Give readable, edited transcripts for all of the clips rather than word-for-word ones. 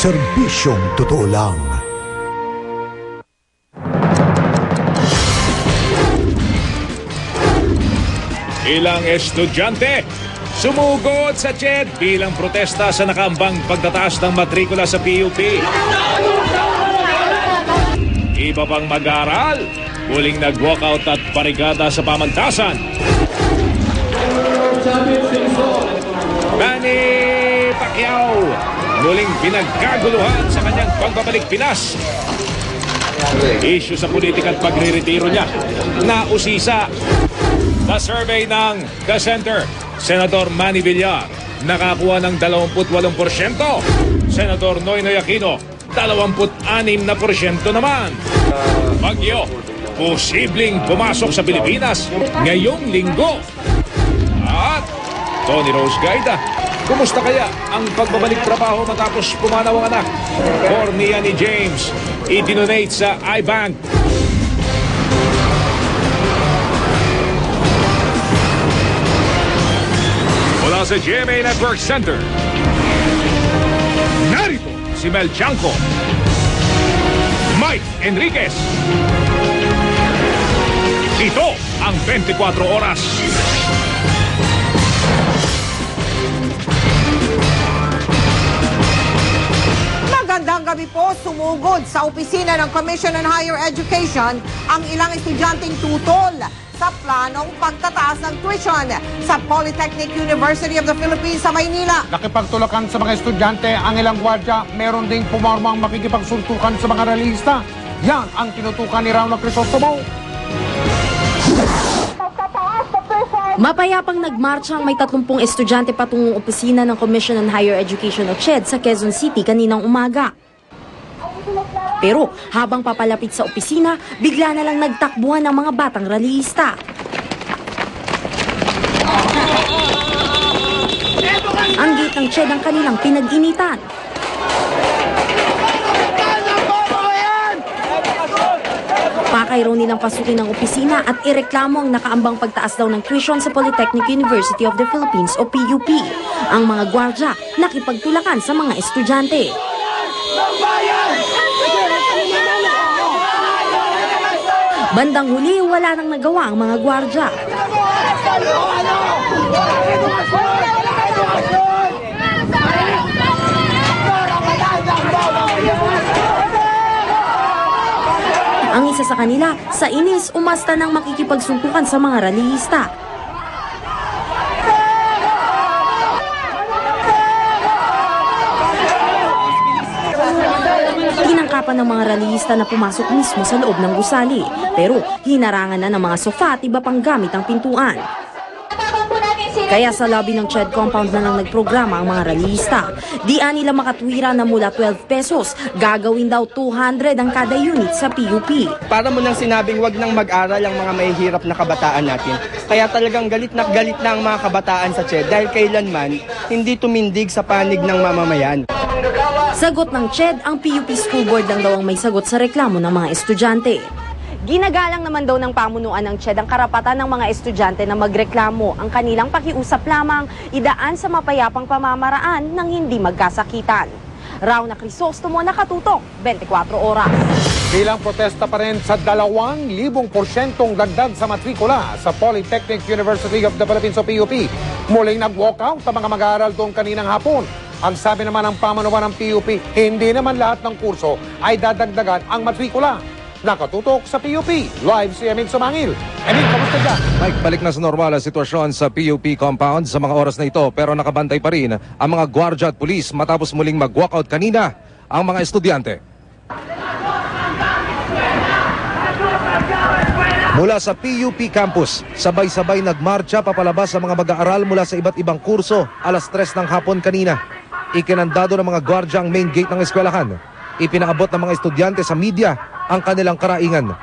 Serbisyong totoo lang. Ilang estudyante sumugod sa CHED bilang protesta sa nakaambang pagtataas ng matrikula sa PUP. Iba pang mag-aaral, muling nag-walkout at barikada sa pamantasan. Manny Pacquiao muling pinagkaguluhan sa kanyang pagbabalik Pinas. Issue sa politika at pagre-retiro niya. Nausisa. Sa survey ng The Center, Senador Manny Villar nakakuha ng 28%. Senador Noynoy Aquino, 26% naman. Baguio, posibleng pumasok sa Pilipinas ngayong linggo. At Tony Rose Gaida, kumusta kaya ang pagbabalik trabaho matapos pumanaw ang anak? Cornea ni James, itinonate sa iBank. Mula sa GMA Network Center, narito si Mel Chanco, Mike Enriquez. Ito ang 24 oras. Magandang gabi po, sumugod sa opisina ng Commission on Higher Education ang ilang estudyanteng tutol sa planong pagtataas ng tuition sa Polytechnic University of the Philippines sa Maynila. Nakipagtulakan sa mga estudyante ang ilang gwardya, meron ding pumarmang makikipagsuntukan sa mga realista. Yan ang tinutukan ni Rauno Crisostomo. Mapayapang nagmarcha ang may 30 estudyante patungong opisina ng Commission on Higher Education o CHED sa Quezon City kaninang umaga. Pero habang papalapit sa opisina, bigla na lang nagtakbuhan ng mga batang rallyista. Ang gate ng CHED ang kanilang pinag-initan. Pakay raw nilang pasukin ng opisina at ireklamo ang nakaambang pagtaas daw ng tuition sa Polytechnic University of the Philippines o PUP. Ang mga gwardya nakipagtulakan sa mga estudyante. Bandang huli, wala nang nagawa ang mga gwardya. Ang isa sa kanila, sa inis, umasta ng makikipagsuntukan sa mga rallyista. Tinangkapan ng mga rallyista na pumasok mismo sa loob ng gusali. Pero hinarangan na ng mga sofa at iba pang gamit ang pintuan. Kaya sa lobby ng CHED compound na lang nagprograma ang mga rallyista. Diyan nila makatwira na mula 12 pesos, gagawin daw 200 ang kada unit sa PUP. Para mo nang sinabing wag nang mag-aral ang mga mahihirap na kabataan natin. Kaya talagang galit na ang mga kabataan sa CHED dahil kailanman hindi tumindig sa panig ng mamamayan. Sagot ng CHED, ang PUP School Board lang daw ang may sagot sa reklamo ng mga estudyante. Ginagalang naman daw ng pamunuan ng CHED ang karapatan ng mga estudyante na magreklamo. Ang kanilang pakiusap lamang idaan sa mapayapang pamamaraan ng hindi magkasakitan. Rauno Crisostomo, nakatutok, 24 oras. Bilang protesta pa rin sa 2,000% dagdag sa matrikula sa Polytechnic University of the Philippines o PUP. Muling nag-walkout ang mga mag-aaral doon kaninang hapon. Ang sabi naman ng pamunuan ng PUP, hindi naman lahat ng kurso ay dadagdagan ang matrikula. Nakatutok sa PUP. Live si Emil Sumangil. Emil, kamusta dyan? Mike, balik na sa normal ang sitwasyon sa PUP compound sa mga oras na ito, pero nakabantay pa rin ang mga gwardya at pulis matapos muling mag-walkout kanina ang mga estudyante. Mula sa PUP campus, sabay-sabay nagmarcha papalabas sa mga mag-aaral mula sa iba't ibang kurso alas 3 ng hapon kanina. Ikinandado ng mga gwardya ang main gate ng eskwelahan. Ipinaabot ng mga estudyante sa media ang kanilang karaingan.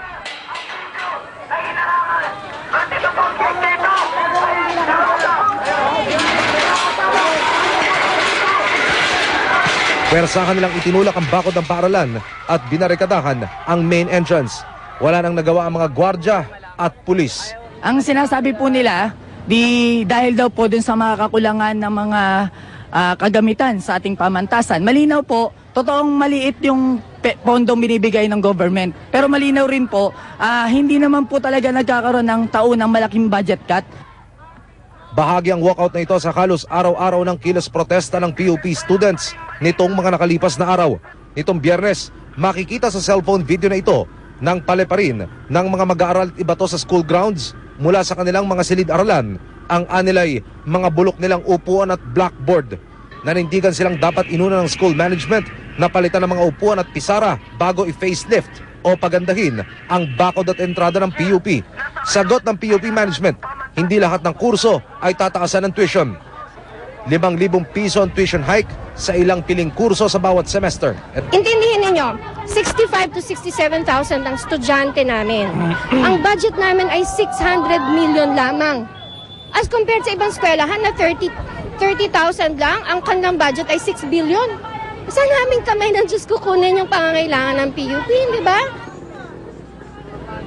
Pwersahan nilang itinulak ang bakod ng paaralan at binarikadahan ang main entrance. Wala nang nagawa ang mga gwardya at pulis. Ang sinasabi po nila, dahil daw po dun sa mga kakulangan ng mga kagamitan sa ating pamantasan. Malinaw po, totoong maliit yung pondong binibigay ng government. Pero malinaw rin po, hindi naman po talaga nagkakaroon ng taunang malaking budget cut. Bahagi ang walkout na ito sa halos araw-araw ng kilos protesta ng PUP students nitong mga nakalipas na araw. Nitong Biyernes, makikita sa cellphone video na ito ng paleparin ng mga mag-aaral at iba to sa school grounds mula sa kanilang mga silid-aralan. Ang anilay, mga bulok nilang upuan at blackboard. Nanindigan silang dapat inuna ng school management na palitan ng mga upuan at pisara bago i-facelift o pagandahin ang bakod at entrada ng PUP. Sagot ng PUP management, hindi lahat ng kurso ay tataasan ng tuition. 5,000 piso ang tuition hike sa ilang piling kurso sa bawat semester. Intindihin ninyo, 65 to 67,000 ang estudyante namin. Ang budget namin ay 600 million lamang. As compared sa ibang eskwelahan na 30,000 lang, ang kanilang budget ay 6 billion. Saan namin kamay ng Diyos kukunin yung pangangailangan ng PUP, di ba?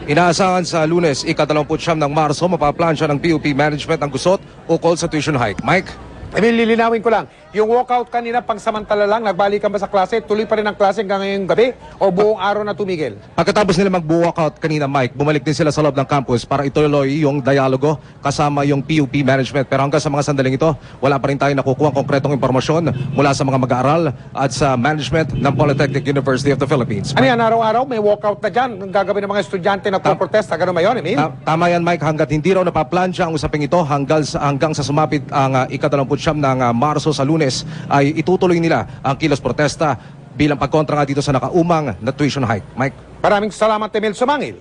Inaasahan sa Lunes, ika-29 ng Marso, mapaplansya ng PUP management ang gusot ukol sa tuition hike. Mike? Emil, lilinawin ko lang. Yung walkout kanina, pangsamantala lang, nagbalikan ba sa klase? Tuloy pa rin ang klase hanggang ngayong gabi? O buong araw na tumigil? Pagkatapos nila mag-walkout kanina, Mike, bumalik din sila sa loob ng campus para ituloy yung dialogo kasama yung PUP management. Pero hanggang sa mga sandaling ito, wala pa rin tayo nakukuha konkretong impormasyon mula sa mga mag-aaral at sa management ng Polytechnic University of the Philippines. Ano yan, araw-araw may walkout na dyan? Ang gagawin ng mga estudyante na protesta, gano'n ba yun, Emil? Tama yan, Mike, hanggat hindi raw napaplansya ang usaping ito hanggang sa sumapit ang ika-29 ng Marso sa Lunes, ay itutuloy nila ang kilos protesta bilang pagkontra nga dito sa nakaumang na tuition hike. Mike? Maraming salamat, Emil Sumangil.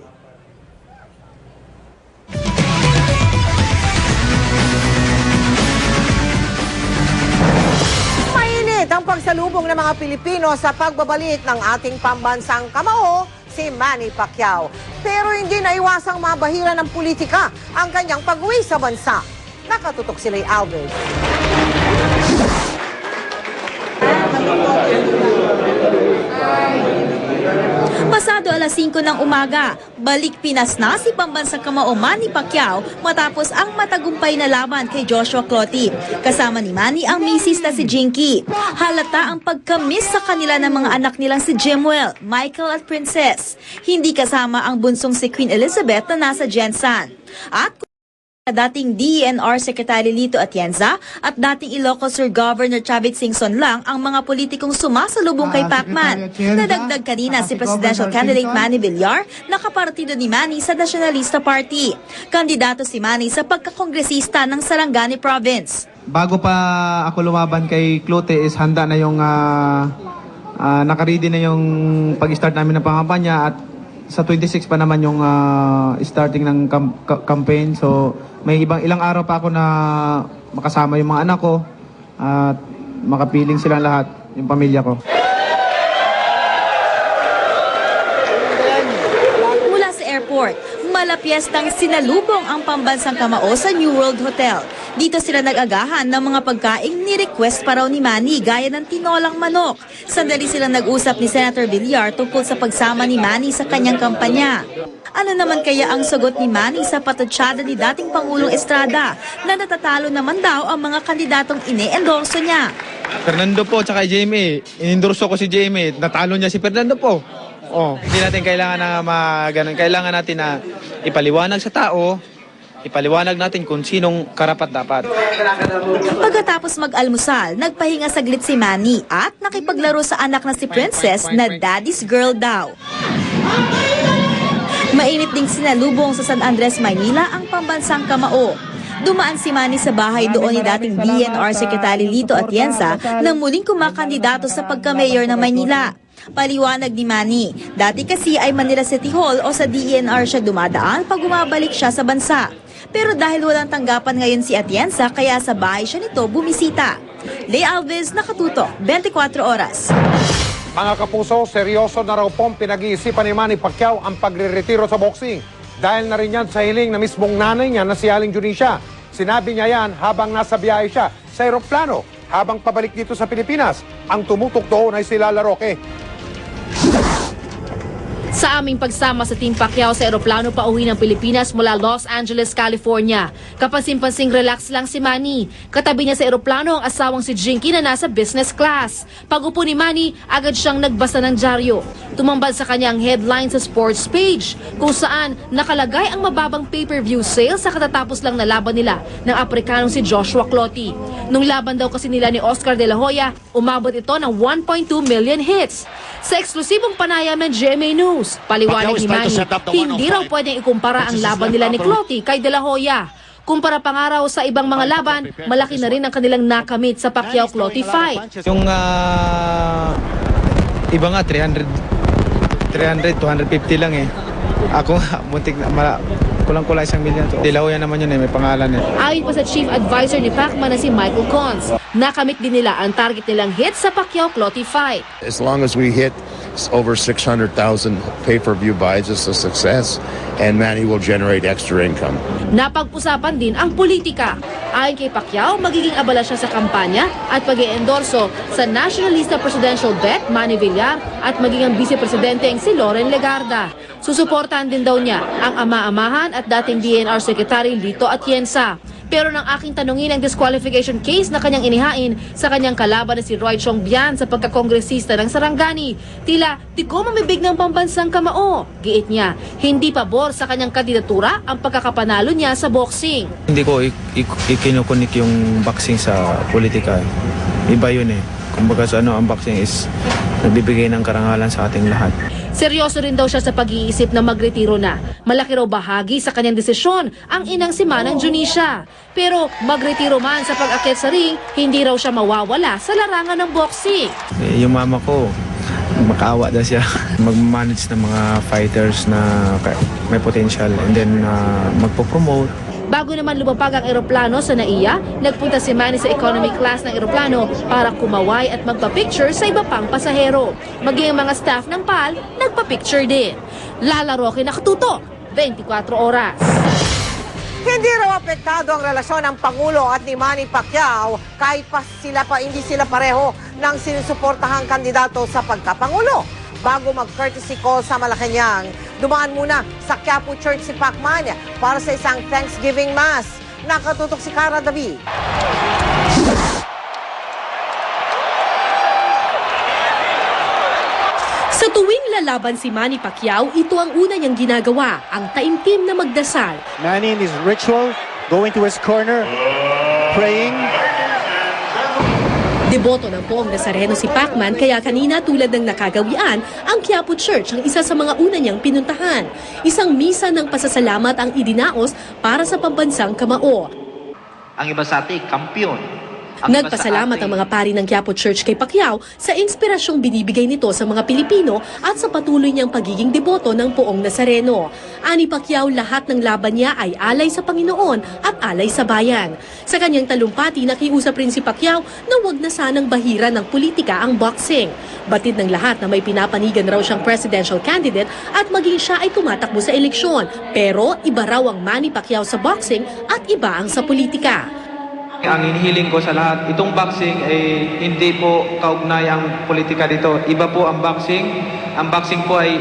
Mainit ang pagsalubong ng mga Pilipino sa pagbabalik ng ating pambansang kamao, si Manny Pacquiao. Pero hindi naiwasang mabahira ng politika ang kanyang pag-uwi sa bansa. Nakatutok si Ray Alves. Pasado alas 5 ng umaga, balik Pinas na si pambansang kamao Manny Pacquiao matapos ang matagumpay na laban kay Joshua Clottey. Kasama ni Manny ang misis na si Jinky. Halata ang pagkamis sa kanila ng mga anak nilang si Jimwell, Michael at Princess. Hindi kasama ang bunsong si Queen Elizabeth na nasa Jensan. At dating DENR Secretary Lito Atienza at dating Ilocos Sur Governor Chavit Singson lang ang mga politikong sumasalubong kay Pacman. Nadagdag kanina si presidential candidate Manny Villar na kapartido ni Manny sa Nationalista Party. Kandidato si Manny sa pagkakongresista ng Sarangani Province. Bago pa ako lumaban kay Clote is handa na yung nakaready na yung pag-start namin ng pangampanya at sa 26 pa naman yung starting ng campaign. So may ilang araw pa ako na makasama yung mga anak ko at makapiling silang lahat, yung pamilya ko. Mula sa airport, malapiestang sinalubong ang pambansang kamao sa New World Hotel. Dito sila nag-agahan ng mga pagkaing ni-request pa raw ni Manny gaya ng tinolang manok. Sandali silang nag-usap ni Senator Villar tungkol sa pagsama ni Manny sa kanyang kampanya. Ano naman kaya ang sagot ni Manny sa patutsada ni dating Pangulong Estrada na natatalo naman daw ang mga kandidatong ine-endorso niya? Fernando po tsaka JMA, inendorso ko si JMA, natalo niya si Fernando po. Hindi natin kailangan na kailangan natin na ipaliwanag sa tao, ipaliwanag natin kung sinong karapat-dapat. Pagkatapos mag-almusal, nagpahinga saglit si Manny at nakipaglaro sa anak na si Princess na daddy's girl daw. Mainit ding sinalubong sa San Andres, Maynila ang pambansang kamao. Dumaan si Manny sa bahay doon ni dating DENR Secretary Lito Atienza na muling kumakandidato sa pagka-mayor ng Maynila. Paliwanag ni Manny, dati kasi ay Manila City Hall o sa DENR siya dumadaan pag bumabalik siya sa bansa. Pero dahil walang tanggapan ngayon si Atienza, kaya sa bahay siya nito bumisita. Lay Alves, nakatutok, 24 oras. Mga kapuso, seryoso na raw pong pinag-iisipan ni Manny Pacquiao ang pagre-retiro sa boxing. Dahil na rin yan sa hiling na mismong nanay niya na si Aling Junisha. Sinabi niya yan habang nasa biyahe siya sa aeroplano habang pabalik dito sa Pilipinas. Ang tumutok doon ay si Lala Roque. Sa aming pagsama sa Team Pacquiao sa eroplano pauwi ng Pilipinas mula Los Angeles, California. Kapansin-pansing relax lang si Manny. Katabi niya sa eroplano ang asawang si Jinky na nasa business class. Pag-upo ni Manny, agad siyang nagbasa ng dyaryo. Tumambad sa kanyang headline sa sports page, kung saan nakalagay ang mababang pay-per-view sale sa katatapos lang na laban nila ng Aprikanong si Joshua Clottey. Nung laban daw kasi nila ni Oscar De La Hoya, umabot ito ng 1.2 million hits. Sa eksklusibong panayam ng GMA News, paliwanag ni Manny, hindi raw pwedeng ikumpara ang laban nila ni Clottey kay De La Hoya. Kumpara pangaraw sa ibang mga laban, malaki na rin ang kanilang nakamit sa Pacquiao-Clottey fight. Yung iba nga 300, 250 lang eh. Ako muntik na, kulang-kulang 1 million. De La Hoya naman yun eh, may pangalan eh. Ayon pa sa Chief Advisor ni Pacman na si Michael Cons, nakamit din nila ang target nilang hit sa Pacquiao-Clottey fight. As long as we hit over 600,000 pay-per-view buys, it's a success, and Manny will generate extra income. Napag-usapan din ang politika. Ayon kay Pacquiao, magiging abala siya sa kampanya at pag-iendorso sa nationalista presidential bet Manny Villar at maging ang vice-presidenteng si Loren Legarda. Susuportahan din daw niya ang ama-amahan at dating DNR Secretary Lito Atienza. Pero nang aking tanungin ang disqualification case na kanyang inihain sa kanyang kalaban na si Roy Chong Bian sa pagkakongresista ng Sarangani, tila di ko mamibig ng pambansang kamao. Giit niya, hindi pabor sa kanyang kandidatura ang pagkakapanalo niya sa boxing. Hindi ko ikinukunik yung boxing sa politika. Iba yun eh. Kumbaga sa ang boxing is nagbibigay ng karangalan sa ating lahat. Seryoso rin daw siya sa pag-iisip na magretiro na. Malaki raw bahagi sa kanyang desisyon ang inang si Manang Junisha. Pero magretiro man sa pag-akyat sa ring, hindi raw siya mawawala sa larangan ng boxing. Yung mama ko, makaawa daw siya. Mag-manage ng mga fighters na may potential and then magpo-promote. Bago naman lumapag ang eroplano sa NAIA, nagpunta si Manny sa economy class ng eroplano para kumaway at magpa-picture sa iba pang pasahero. Maging ang mga staff ng PAL, nagpa-picture din. Lala Roque, nakatutok, 24 oras. Hindi raw apektado ang relasyon ng Pangulo at ni Manny Pacquiao kahit pa hindi sila pareho ng sinusuportahang kandidato sa pagkapangulo. Bago mag-courtesy call sa Malacanang, dumaan muna sa Quiapo Church si Pacman para sa isang Thanksgiving Mass. Nakatutok si Cara David. Sa tuwing lalaban si Manny Pacquiao, ito ang una niyang ginagawa, ang taimtim na magdasal. Manny in his ritual, going to his corner, praying. Deboto ng Poong Nazareno si Pacman kaya kanina tulad ng nakagawian, ang Quiapo Church ang isa sa mga una niyang pinuntahan. Isang misa ng pasasalamat ang idinaos para sa pambansang kamao. Ang iba sa atin, kampiyon. Nagpasalamat ang mga pari ng Quiapo Church kay Pacquiao sa inspirasyong binibigay nito sa mga Pilipino at sa patuloy niyang pagiging deboto ng Poong Nazareno. Ani Pacquiao, lahat ng laban niya ay alay sa Panginoon at alay sa bayan. Sa kanyang talumpati, nakiusap rin si Pacquiao na huwag na sanang bahira ng politika ang boxing. Batid ng lahat na may pinapanigan raw siyang presidential candidate at maging siya ay tumatakbo sa eleksyon. Pero iba raw ang Manny Pacquiao sa boxing at iba ang sa politika. Ang hinihiling ko sa lahat, itong boxing ay hindi po kaugnay ang politika dito. Iba po ang boxing. Ang boxing po ay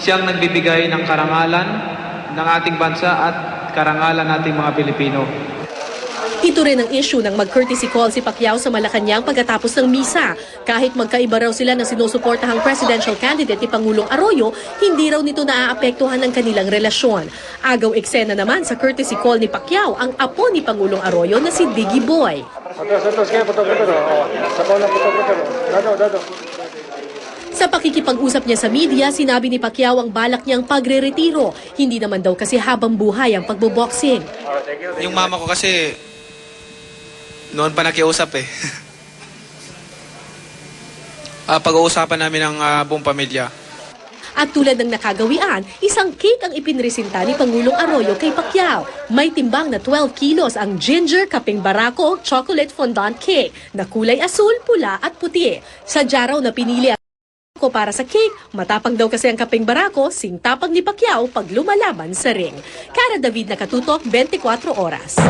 siyang nagbibigay ng karangalan ng ating bansa at karangalan nating mga Pilipino. Ito rin ang issue ng mag-courtesy call si Pacquiao sa Malacanang pagkatapos ng misa. Kahit magkaiba raw sila ng sinusuportahang presidential candidate ni Pangulong Arroyo, hindi raw nito naaapektuhan ng kanilang relasyon. Agaw eksena naman sa courtesy call ni Pacquiao ang apo ni Pangulong Arroyo na si Diggy Boy. Sa pakikipag-usap niya sa media, sinabi ni Pacquiao ang balak niyang pagre-retiro. Hindi naman daw kasi habang buhay ang pagboboxing. Yung mama ko kasi noon pa nakiusap eh. Pag-uusapan namin ng buong pamilya. At tulad ng nakagawian, isang cake ang ipinresinta ni Pangulong Arroyo kay Pacquiao. May timbang na 12 kilos ang ginger kaping barako chocolate fondant cake na kulay asul, pula at puti. Sadya raw na pinili ang ko para sa cake, matapang daw kasi ang kaping barako, singtapang ni Pacquiao pag lumalaban sa ring. Cara David, nakatutok, 24 oras.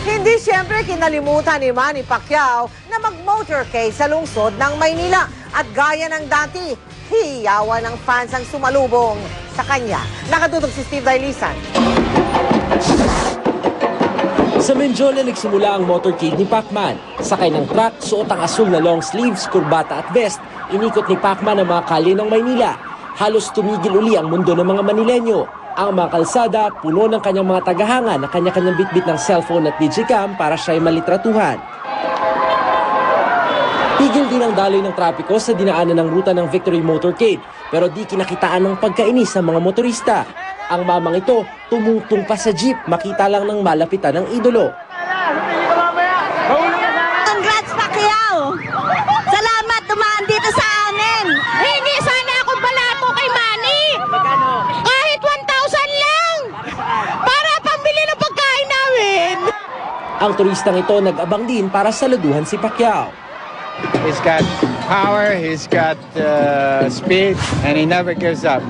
Hindi siyempre kinalimutan ni Manny Pacquiao na mag-motorcade sa lungsod ng Maynila. At gaya ng dati, hiyawan ng fans ang sumalubong sa kanya. Nakatutok si Steve Dailisan. Sa Menjola nagsimula ang motorcade ni Pacman. Sakay ng truck, suot ang asul na long sleeves, kurbata at vest. Inikot ni Pacman ang mga kalye ng Maynila. Halos tumigil uli ang mundo ng mga Manileño. Ang mga kalsada, puno ng kanyang mga tagahanga na kanya-kanyang bitbit ng cellphone at digicam para siya'y malitratuhan. Tigil din ang daloy ng trapiko sa dinaanan ng ruta ng Victory Motorcade, pero di kinakitaan ng pagkainis ng mga motorista. Ang mamang ito, tumungtong pa sa jeep, makita lang ng malapitan ng idolo. Congrats, Pacquiao! Salamat, tumaan dito sa amin! Hindi sana ako balato kay Manny! Kahit 1,000 lang! Para pambili ng pagkain namin! Ang turistang ito nag-abang din para saluduhan si Pacquiao. He's got power, he's got speed, and he never gives up.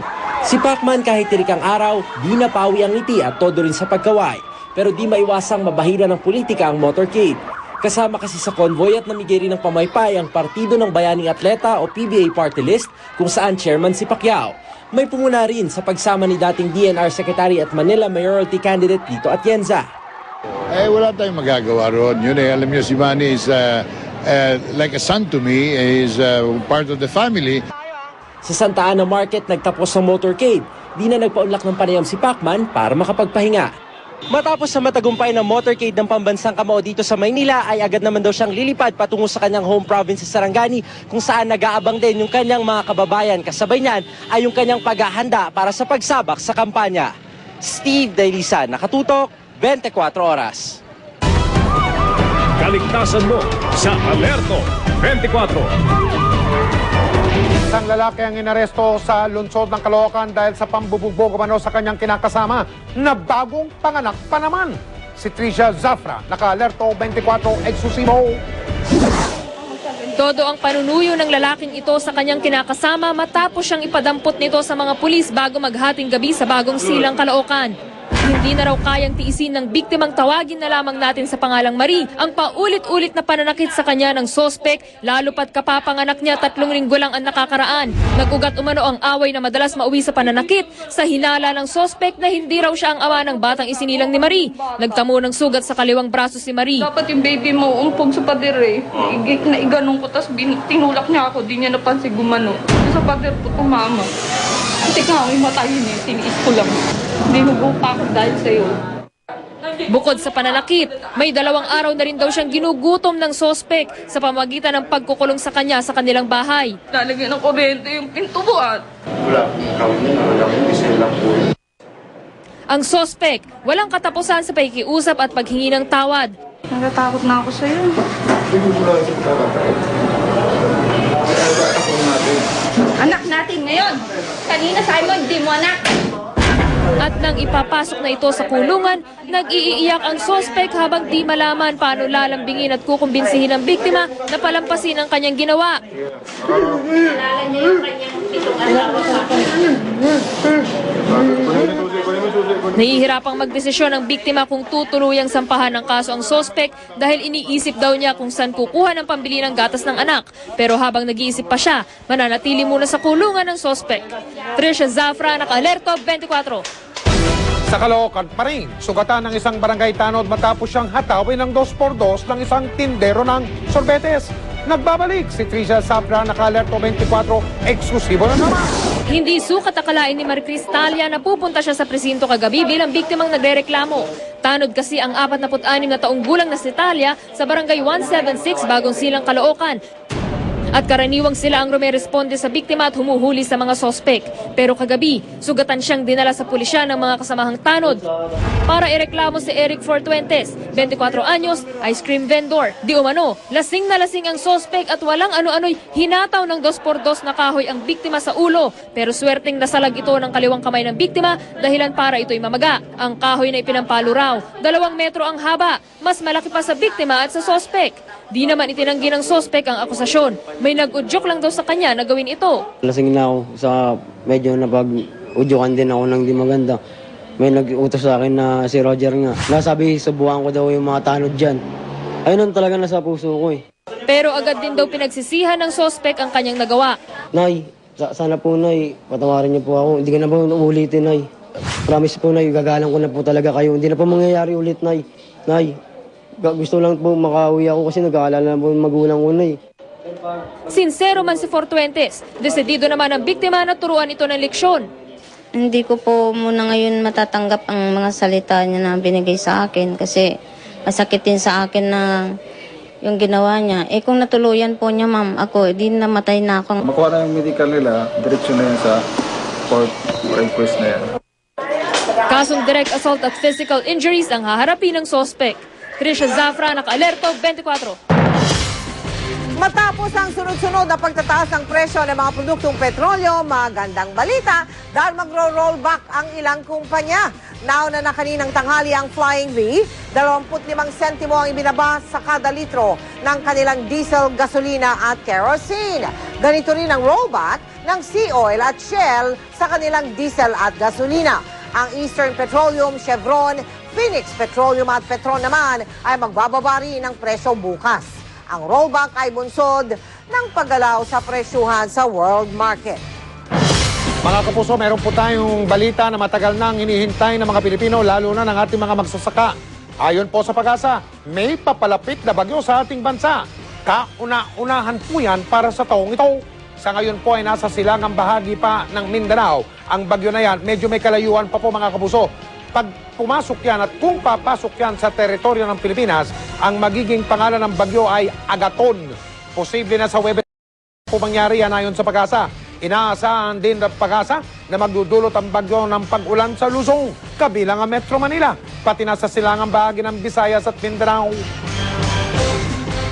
Si Pacman kahit tirik ang araw, di napawi ang ngiti at todo rin sa pagkaway. Pero di maiwasang mabahira ng politika ang motorcade. Kasama kasi sa convoy at namigay rin ng pamaypay ang Partido ng Bayaning Atleta o PBA Party List kung saan chairman si Pacquiao. May pumuna rin sa pagsama ni dating DNR Secretary at Manila Mayoralty candidate Tito Atienza. Wala tayong magagawa roon. Yun alam niyo si Manny is like a son to me, is part of the family. Sa Santa Ana Market nagtapos ang motorcade. Di na nagpaunlak ng panayam si Pacman para makapagpahinga. Matapos sa matagumpay ng motorcade ng pambansang kamao dito sa Maynila ay agad naman daw siyang lilipad patungo sa kanyang home province sa Sarangani kung saan nag-aabang din yung kanyang mga kababayan. Kasabay niyan ay yung kanyang paghahanda para sa pagsabak sa kampanya. Steve Dailisan, nakatutok, 24 oras. Kaligtasan mo sa Alerto 24. Isang lalaki ang inaresto sa lungsod ng Caloocan dahil sa pambubugbog umano sa kanyang kinakasama na bagong panganak pa naman. Si Tricia Zafra, naka-alerto 24 eksklusibo. Todo ang panunuyo ng lalaking ito sa kanyang kinakasama matapos siyang ipadampot nito sa mga pulis bago maghating gabi sa Bagong Silang, Caloocan. Hindi na raw kayang tiisin ng biktimang tawagin na lamang natin sa pangalang Marie ang paulit-ulit na pananakit sa kanya ng sospek, lalo pat kapapanganak niya 3 linggo lang ang nakakaraan. Nagugat umano ang away na madalas mauwi sa pananakit sa hinala ng sospek na hindi raw siya ang ama ng batang isinilang ni Marie. Nagtamo ng sugat sa kaliwang braso si Marie. Dapat yung baby mo umpog sa pader eh. Iganong ko, tapos tinulak niya ako, di niya napansin gumano. Sa pader po tumama. Kasi nga, may matayin eh, tiniis ko lang. Dinugo pa ako dahil sa'yo. Bukod sa pananakit, may 2 araw na rin daw siyang ginugutom ng sospek sa pamagitan ng pagkukulong sa kanya sa kanilang bahay. Lalagyan ng kuryente yung pintuan. Ang sospek, walang katapusan sa pakikiusap at paghingi ng tawad. Natatakot na ako sa'yo. Anak natin ngayon. Kanina sabi mo, hindi mo anak. At nang ipapasok na ito sa kulungan, nag-iiyak ang sospek habang di malaman paano lalambingin at kukumbinsihin ang biktima na palampasin ang kanyang ginawa. Nahihirapang magdesisyon ang biktima kung tutuluyang sampahan ng kaso ang sospek dahil iniisip daw niya kung saan kukuha ng pambili ng gatas ng anak. Pero habang nag-iisip pa siya, mananatili muna sa kulungan ng sospek. Tricia Zafra, naka-alerto 24. Sa Caloocan pa rin, sugatan ng isang barangay tanod matapos siyang hatawin ng 2x2 ng isang tindero ng sorbetes. Nagbabalik si Tricia Zafra, naka-alerto 24, eksklusibo na naman. Hindi sukat akalain ni Maricris Talia na pupunta siya sa presinto kagabi bilang biktimang nagrereklamo. Tanod kasi ang 46 na taong gulang na si Talia sa barangay 176 Bagong Silang, Caloocan. At karaniwang sila ang rumeresponde sa biktima at humuhuli sa mga sospek. Pero kagabi, sugatan siyang dinala sa pulisya ng mga kasamahang tanod. Para ireklamo si Eric Fortuentes, 24 anyos, ice cream vendor. Di umano, lasing na lasing ang sospek at walang ano-ano'y hinataw ng 2x2 na kahoy ang biktima sa ulo. Pero swerteng nasalag ito ng kaliwang kamay ng biktima dahilan para ito'y mamaga. Ang kahoy na ipinampalo raw, 2 metro ang haba, mas malaki pa sa biktima at sa sospek. Di naman itinanggi ng sospek ang akusasyon. May nag-udyok lang daw sa kanya na gawin ito. Lasing na ako sa medyo napag-udyokan din ako ng di maganda. May nag-utos sa akin na si Roger nga. Nasabi, subukan ko daw yung mga tanod dyan. Ayun talaga nasa puso ko eh. Pero agad din daw pinagsisihan ng sospek ang kanyang nagawa. Nay, Sana po, Nay, patawarin niyo po ako. Hindi ka na po uulitin, Nay. Promise po, Nay, gagalang ko na po talaga kayo. Hindi na po mangyayari ulit, Nay. Nay, gusto lang po makauwi ako kasi nag-aalala na po yung magulang ko, Nay. Sincero man si Fortuentes, desidido naman ang biktima na turuan ito ng leksyon. Hindi ko po muna ngayon matatanggap ang mga salita niya na binigay sa akin kasi masakit din sa akin na yung ginawa niya. Kung natuluyan po niya, ma'am, ako, di namatay na ako. Makuha na yung medical nila, diretsyon na yan sa court request na yan. Kasong direct assault at physical injuries ang haharapin ng sospek. Trisha Zafra, naka-alerto, 24. Matapos ang sunod-sunod na pagtataas ng presyo ng mga produktong petrolyo, magandang balita dahil magro-rollback ang ilang kumpanya. Nauna na kaninang tanghali ang Flying V, 25 sentimo ang ibinaba sa kada litro ng kanilang diesel, gasolina at kerosene. Ganito rin ang rollback ng Sea Oil at Shell sa kanilang diesel at gasolina. Ang Eastern Petroleum, Chevron, Phoenix Petroleum at Petron naman ay magbababa rin ng presyo bukas. Ang rollback ay bunsod ng paggalaw sa presyuhan sa world market. Mga kapuso, meron po tayong balita na matagal nang hinihintay ng mga Pilipino, lalo na ng ating mga magsasaka. Ayon po sa Pag-asa, may papalapit na bagyo sa ating bansa. Kauna-unahan po yan para sa taong ito. Sa ngayon po ay nasa silangang bahagi pa ng Mindanao. Ang bagyo na yan, medyo may kalayuan pa po mga kapuso. Pag pumasok yan at kung papasok yan sa teritoryo ng Pilipinas, ang magiging pangalan ng bagyo ay Agaton. Posible na sa Webes po mangyari yan ayon sa Pag-asa. Inaasahan din ng Pag-asa na magdudulot ang bagyo ng pag-ulan sa Luzon, kabilang ang Metro Manila, pati na sa silangang bahagi ng Visayas at Mindanao.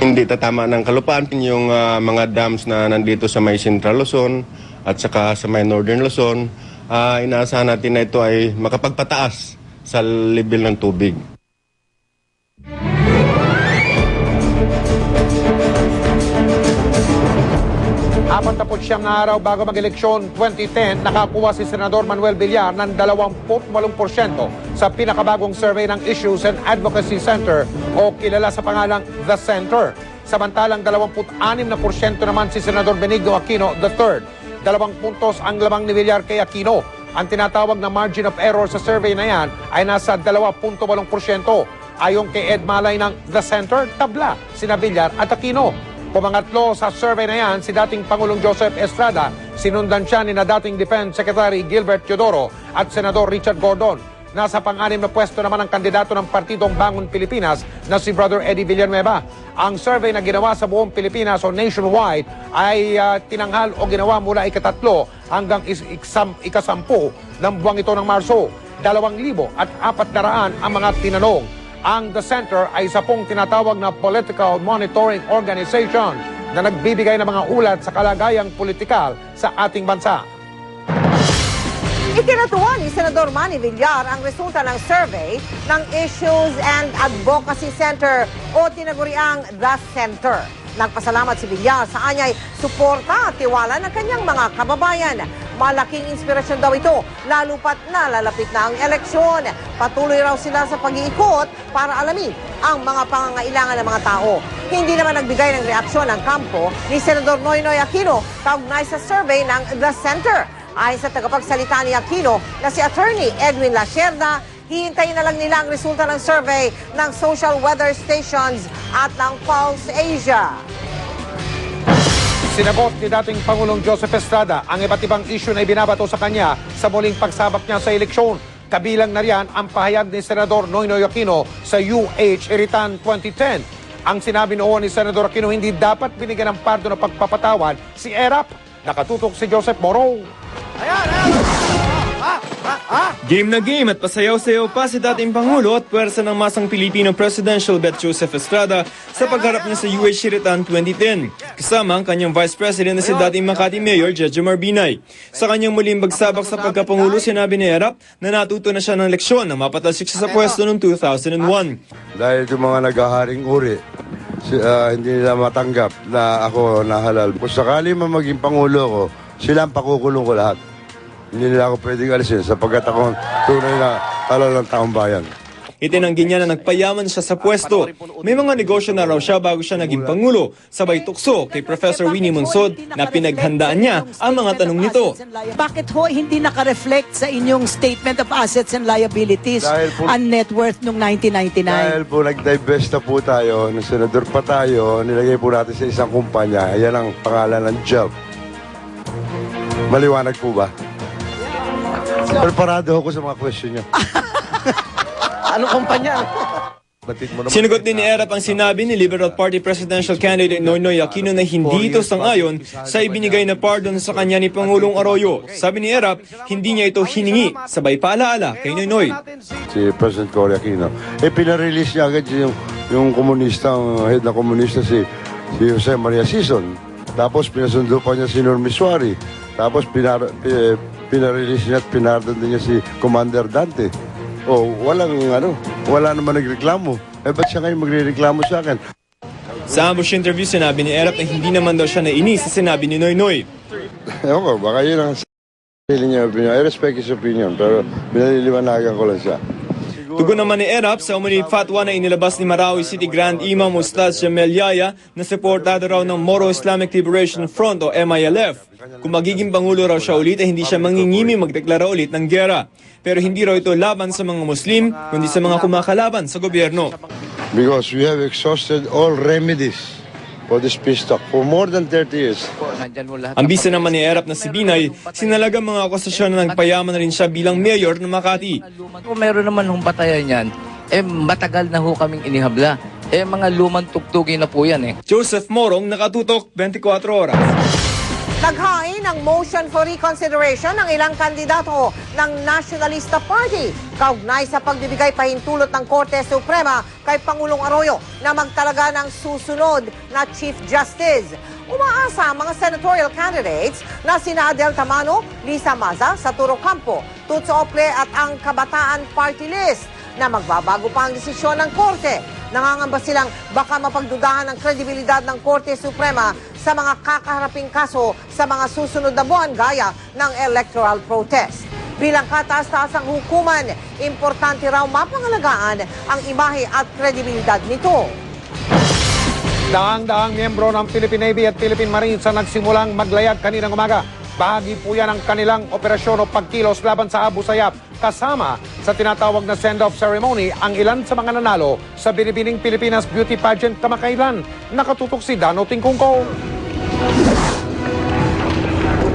Hindi tatama ng kalupaan yung mga dams na nandito sa may Central Luzon at saka sa may Northern Luzon. Inaasahan natin na ito ay makapagpataas sa level ng tubig. Apat na araw bago mag-eleksyon 2010, nakakuha si Senador Manuel Villar ng 28% sa pinakabagong survey ng Issues and Advocacy Center o kilala sa pangalang The Center. Samantalang 26% naman si Senador Benigno Aquino III. 2 puntos ang lamang ni Villar kay Aquino. Ang tinatawag na margin of error sa survey na yan ay nasa 2.8%. Ayon kay Ed Malay ng The Center, tabla sina Villar at Aquino. Pumangatlo sa survey na yan si dating Pangulong Joseph Estrada. Sinundan siya ni na dating Defense Secretary Gilbert Teodoro at Senador Richard Gordon. Nasa pang-anim na pwesto naman ang kandidato ng Partidong Bangon Pilipinas na si Brother Eddie Villanueva. Ang survey na ginawa sa buong Pilipinas o nationwide ay tinanghal o ginawa mula ika-3 hanggang ika-10 ng buwang ito ng Marso. 2,400 ang mga tinanong. Ang The Center ay isa pong tinatawag na political monitoring organization na nagbibigay ng mga ulat sa kalagayang politikal sa ating bansa. Ikinatuwa ni Senador Manny Villar ang resulta ng survey ng Issues and Advocacy Center o tinaguriang The Center. Nagpasalamat si Villar sa anyay suporta at tiwala ng kanyang mga kababayan. Malaking inspirasyon daw ito, lalo pat nalalapit na ang eleksyon. Patuloy raw sila sa pag-iikot para alamin ang mga pangangailangan ng mga tao. Hindi naman nagbigay ng reaksyon ang kampo ni Senador Noynoy Aquino kaugnay sa survey ng The Center. Ayon sa tagapagsalita ni Aquino na si Attorney Edwin Lacerda, hihintayin na lang nila ang resulta ng survey ng social weather stations at ng Pulse Asia. Sinabot ni dating Pangulong Joseph Estrada ang iba't ibang issue na ibinabato sa kanya sa muling pagsabak niya sa eleksyon. Kabilang na riyan ang pahayag ni Senador Noynoy Aquino sa UH Iritan 2010. Ang sinabi noon ni Senador Aquino, hindi dapat binigyan ng pardo na pagpapatawad si ERAP. Nakatutok si Joseph Moro. Game na game at pasayaw-sayaw pa si dating Pangulo at puwersa ng masang Pilipino Presidential Bet Joseph Estrada sa pagharap niya sa UH Iritan 2010. Kasama ang kanyang Vice President na si dating Makati Mayor Jejo Marbinay. Sa kanyang muling bagsabak sa pagkapangulo, sinabi ni Erap na natuto na siya ng leksyon na mapatalsik siya sa pwesto noong 2001. Dahil yung mga naghaharing uri, hindi nila matanggap na ako nahalal. Kung sakali man maging Pangulo ko, sila ang pakukulong ko lahat. Hindi nila ako pwedeng alisin sapagkat ako tunay na halal ng taong bayan. Itinanggi niya na nagpayaman siya sa pwesto. May mga negosyo na raw siya bago siya naging Pangulo. Sabay tukso kay Professor Winnie Monsod na pinaghandaan niya ang mga tanong nito. Bakit ho hindi naka-reflect sa inyong Statement of Assets and Liabilities ang net worth noong 1999? Dahil po nag-divest na po tayo, nung senador pa tayo, nilagay po natin sa isang kumpanya. Ayan ang pangalan ng job. Maliwanag po ba? Preparado ako sa mga question nyo. Anong kumpanya? Sinagot din ni Erap ang sinabi ni Liberal Party Presidential Candidate Noynoy Aquino na hindi ito sang-ayon sa ibinigay na pardon sa kanya ni Pangulong Arroyo. Sabi ni Erap, hindi niya ito hiningi. Sabay paalaala kay Noynoy. Si President Cory Aquino. Pinarelease niya agad yung komunista, ang head na komunista si Jose Maria Sison. Tapos pinasundo pa niya si Normy Suarez. Tapos pinarelease niya at pinardon din niya si Commander Dante. Wala naman nagreklamo. Ba't siya ngayon magre-reklamo sa akin? Sa ambush interview, sinabi ni Erap na hindi naman daw siya nainis sa sinabi ni Noynoy. Ewan ko, baka yun ang sarili niya opinion. I respect his opinion, pero binaliliwanagan ko lang siya. Tugon naman ni Erap sa umunid fatwa na inilabas ni Marawi City Grand Imam Ustaz Jamel Yaya na suportado raw ng Moro Islamic Liberation Front o MILF. Kung magiging Pangulo raw siya ulit ay hindi siya mangingimi magdeklara ulit ng gera. Pero hindi raw ito laban sa mga Muslim, kundi sa mga kumakalaban sa gobyerno. Because we have exhausted all remedies for this peace talk for more than 30 years. Ang bisa naman ni Erap na si Binay, sinalagang mga akusasyon na nagpayaman na rin siya bilang mayor ng Makati. Kung meron naman hong batayan yan, matagal na ho kaming inihabla. Mga lumang tugtugin na po yan Joseph Morong, Nakatutok, 24 Oras. Naghain ng motion for reconsideration ng ilang kandidato ng Nationalista Party kaugnay sa pagbibigay pahintulot ng Korte Suprema kay Pangulong Arroyo na magtalaga ng susunod na Chief Justice. Umaasa ang mga senatorial candidates na sina Adel Tamano, Lisa Maza, Saturo Campo, Tutso Ople at ang Kabataan Party List na magbabago pa ang desisyon ng Korte. Nangangamba silang baka mapagdudahan ang kredibilidad ng Korte Suprema sa mga kakaharaping kaso sa mga susunod na buwan gaya ng electoral protest. Bilang kataas-taasang hukuman, importante raw mapangalagaan ang imahe at kredibilidad nito. Daang-daang miyembro ng Philippine Navy at Philippine Marines ang nagsimulang maglayag kaninang umaga. Bahagi po yan ang kanilang operasyon o pagkilos laban sa Abu Sayyaf. Kasama sa tinatawag na send-off ceremony ang ilan sa mga nanalo sa Binibining Pilipinas Beauty Pageant kamakailan. Nakatutok si Dano Tingkungko.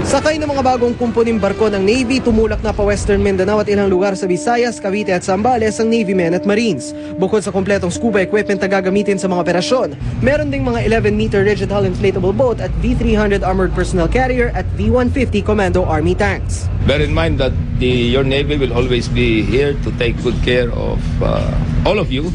Sakay ng mga bagong kumpuning barko ng Navy, tumulak na pa Western Mindanao at ilang lugar sa Visayas, Cavite at Zambales ang Navy men at Marines. Bukod sa kompletong scuba equipment na gagamitin sa mga operasyon, meron ding mga 11-meter rigid hull inflatable boat at V-300 armored personnel carrier at V-150 Commando Army tanks. Bear in mind that your Navy will always be here to take good care of all of you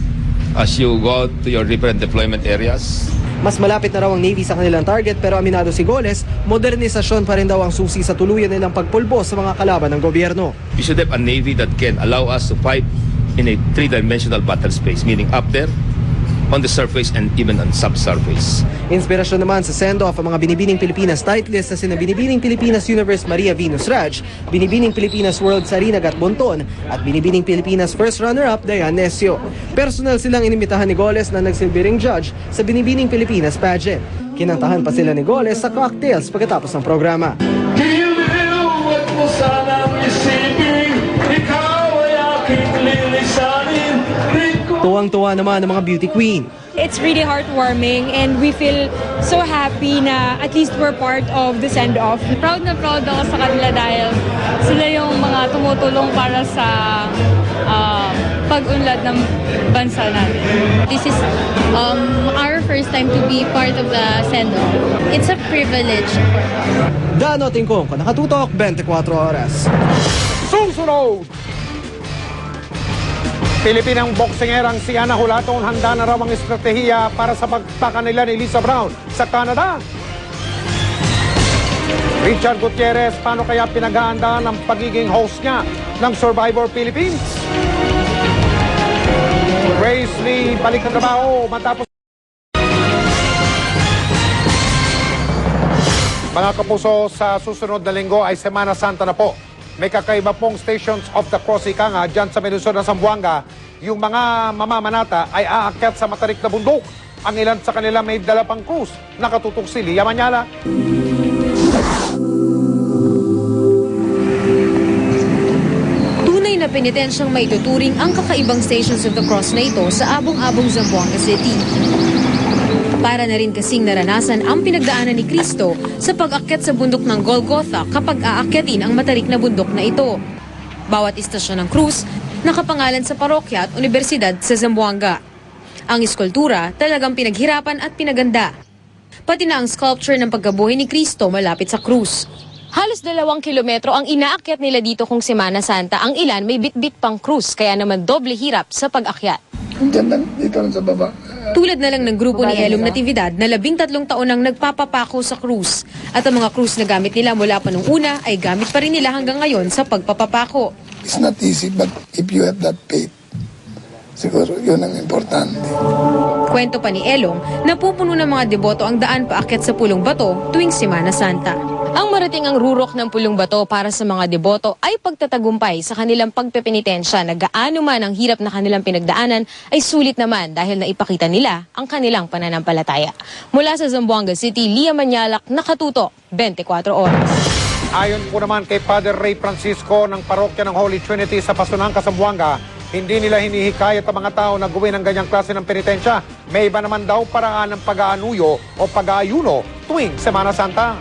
as you go to your different deployment areas. Mas malapit na raw ang Navy sa kanilang target pero aminado si Goles, modernisasyon pa rin daw ang susi sa tuluyan nilang pagpulbo sa mga kalaban ng gobyerno. We should have a Navy that can allow us to fight in a three-dimensional battle space, meaning up there, on the surface, and even on subsurface. Inspirasyon naman sa send-off ang mga Binibining Pilipinas titleist na sina Binibining Pilipinas Universe Maria Venus Raj, Binibining Pilipinas World Sarina Gatbonton, at Binibining Pilipinas First Runner-Up Diane Necio. Personal silang inimitahan ni Goles na nagsilbi ring judge sa Binibining Pilipinas pageant. Kinantahan pa sila ni Goles sa cocktails pagkatapos ng programa. Tuwang-tuwa naman ang mga beauty queen. It's really heartwarming and we feel so happy na at least we're part of the send-off. Proud na proud ako sa kanila dahil sila yung mga tumutulong para sa pag-unlad ng bansa natin. This is our first time to be part of the send-off. It's a privilege. Dano Tingkong, Nakatutok, 24 Oras. Susunod! Pilipinang boksingerang si Ana Hulaton handa na raw ang estratehiya para sa pagtaka nila ni Lisa Brown sa Canada. Richard Gutierrez, paano kaya pinaghahandaan ang pagiging host niya ng Survivor Philippines? Grace Lee, balik na trabaho matapos. Mga kapuso, sa susunod na linggo ay Semana Santa na po. May kakaiba pong Stations of the Cross ika nga dyan sa Minnesota, Zamboanga. yung mga mamamanata ay aakyat sa matarik na bundok. Ang ilan sa kanila may dala pang krus. Nakatutok si Lia Manyala. Tunay na penitensyang maituturing ang kakaibang Stations of the Cross na ito sa abong-abong Zamboanga City. Para na rin kasing naranasan ang pinagdaanan ni Cristo sa pag-akyat sa bundok ng Golgotha kapag aakyatin ang matarik na bundok na ito. Bawat istasyon ng krus nakapangalan sa parokya at universidad sa Zamboanga. Ang eskultura talagang pinaghirapan at pinaganda. Pati na ang sculpture ng pagkabuhay ni Cristo malapit sa krus. Halos 2 kilometro ang inaakyat nila dito kung Semana Santa. Ang ilan may bitbit pang krus kaya naman doble hirap sa pag-akyat. Dito lang sa baba. Tulad na lang ng grupo ni Elong Natividad na 13 taon nang nagpapapako sa krus. At ang mga krus na gamit nila mula pa nung una ay gamit pa rin nila hanggang ngayon sa pagpapapako. It's not easy, but if you have that faith, siguro yun ang importante. Kwento pa ni Elong, napupuno ng mga deboto ang daan paakyat sa Pulong Bato tuwing Semana Santa. Ang marating ang rurok ng Pulong Bato para sa mga deboto ay pagtatagumpay sa kanilang pagpepenitensya na gaano man ang hirap na kanilang pinagdaanan ay sulit naman dahil naipakita nila ang kanilang pananampalataya. Mula sa Zamboanga City, Lia Manyalak, nakatutok 24 oras. Ayon po naman kay Father Ray Francisco ng parokya ng Holy Trinity sa Pasunang, Zamboanga, hindi nila hinihikayat ang mga tao na gawin ang ganyang klase ng penitensya. May iba naman daw paraan ng pag-aanuyo o pag-aayuno tuwing Semana Santa.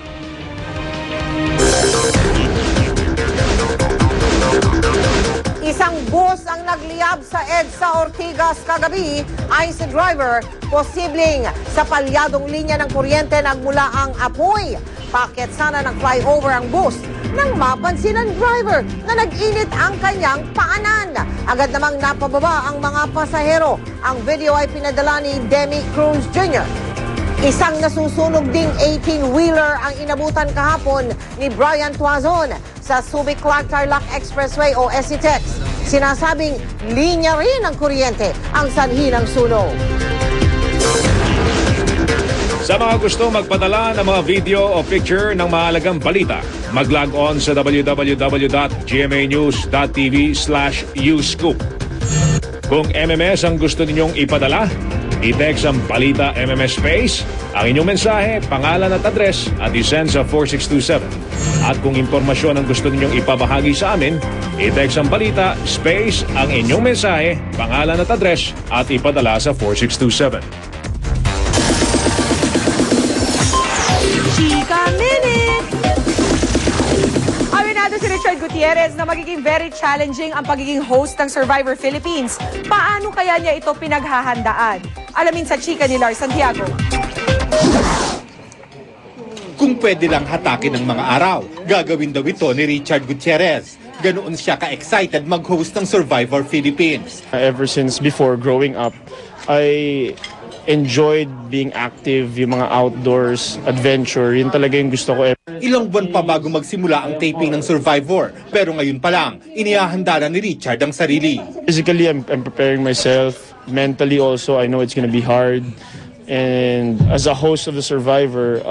Isang bus ang nagliyab sa EDSA Ortigas kagabi ay si driver posibleng sa palyadong linya ng kuryente nagmula ang apoy. Paket sana ng flyover ang bus nang mapansin ng driver na nag-init ang kanyang paanan. Agad namang napababa ang mga pasahero. Ang video ay pinadala ni Demi Cruz Jr. Isang nasusunog ding 18-wheeler ang inabutan kahapon ni Brian Tuazon sa Subic-Clark-Tarlac Expressway o SCTEX. Sinasabing linya rin ng kuryente ang sanhi ng sunog. Sa mga gusto magpadala ng mga video o picture ng mahalagang balita, mag-log on sa www.gmanews.tv/uscoop. Kung MMS ang gusto ninyong ipadala, i-text ang balita MMS space, ang inyong mensahe, pangalan at address at i-send sa 4627. At kung impormasyon ang gusto ninyong ipamahagi sa amin, i-text ang balita space, ang inyong mensahe, pangalan at address at ipadala sa 4627. Chika Minute! Aminado si Richard Gutierrez na magiging very challenging ang pagiging host ng Survivor Philippines. Paano kaya niya ito pinaghahandaan? Alamin sa chika ni Lars Santiago. Kung pwede lang hatakin ng mga araw, gagawin daw ito ni Richard Gutierrez. Ganoon siya ka-excited mag-host ng Survivor Philippines. Ever since before growing up, I enjoyed being active, yung mga outdoors, adventure, yun talaga yung gusto ko. Ilang buwan pa bago magsimula ang taping ng Survivor, pero ngayon pa lang, inihahanda na ni Richard ang sarili. Physically, I'm preparing myself. Mentally also, I know it's gonna be hard. And as a host of the Survivor,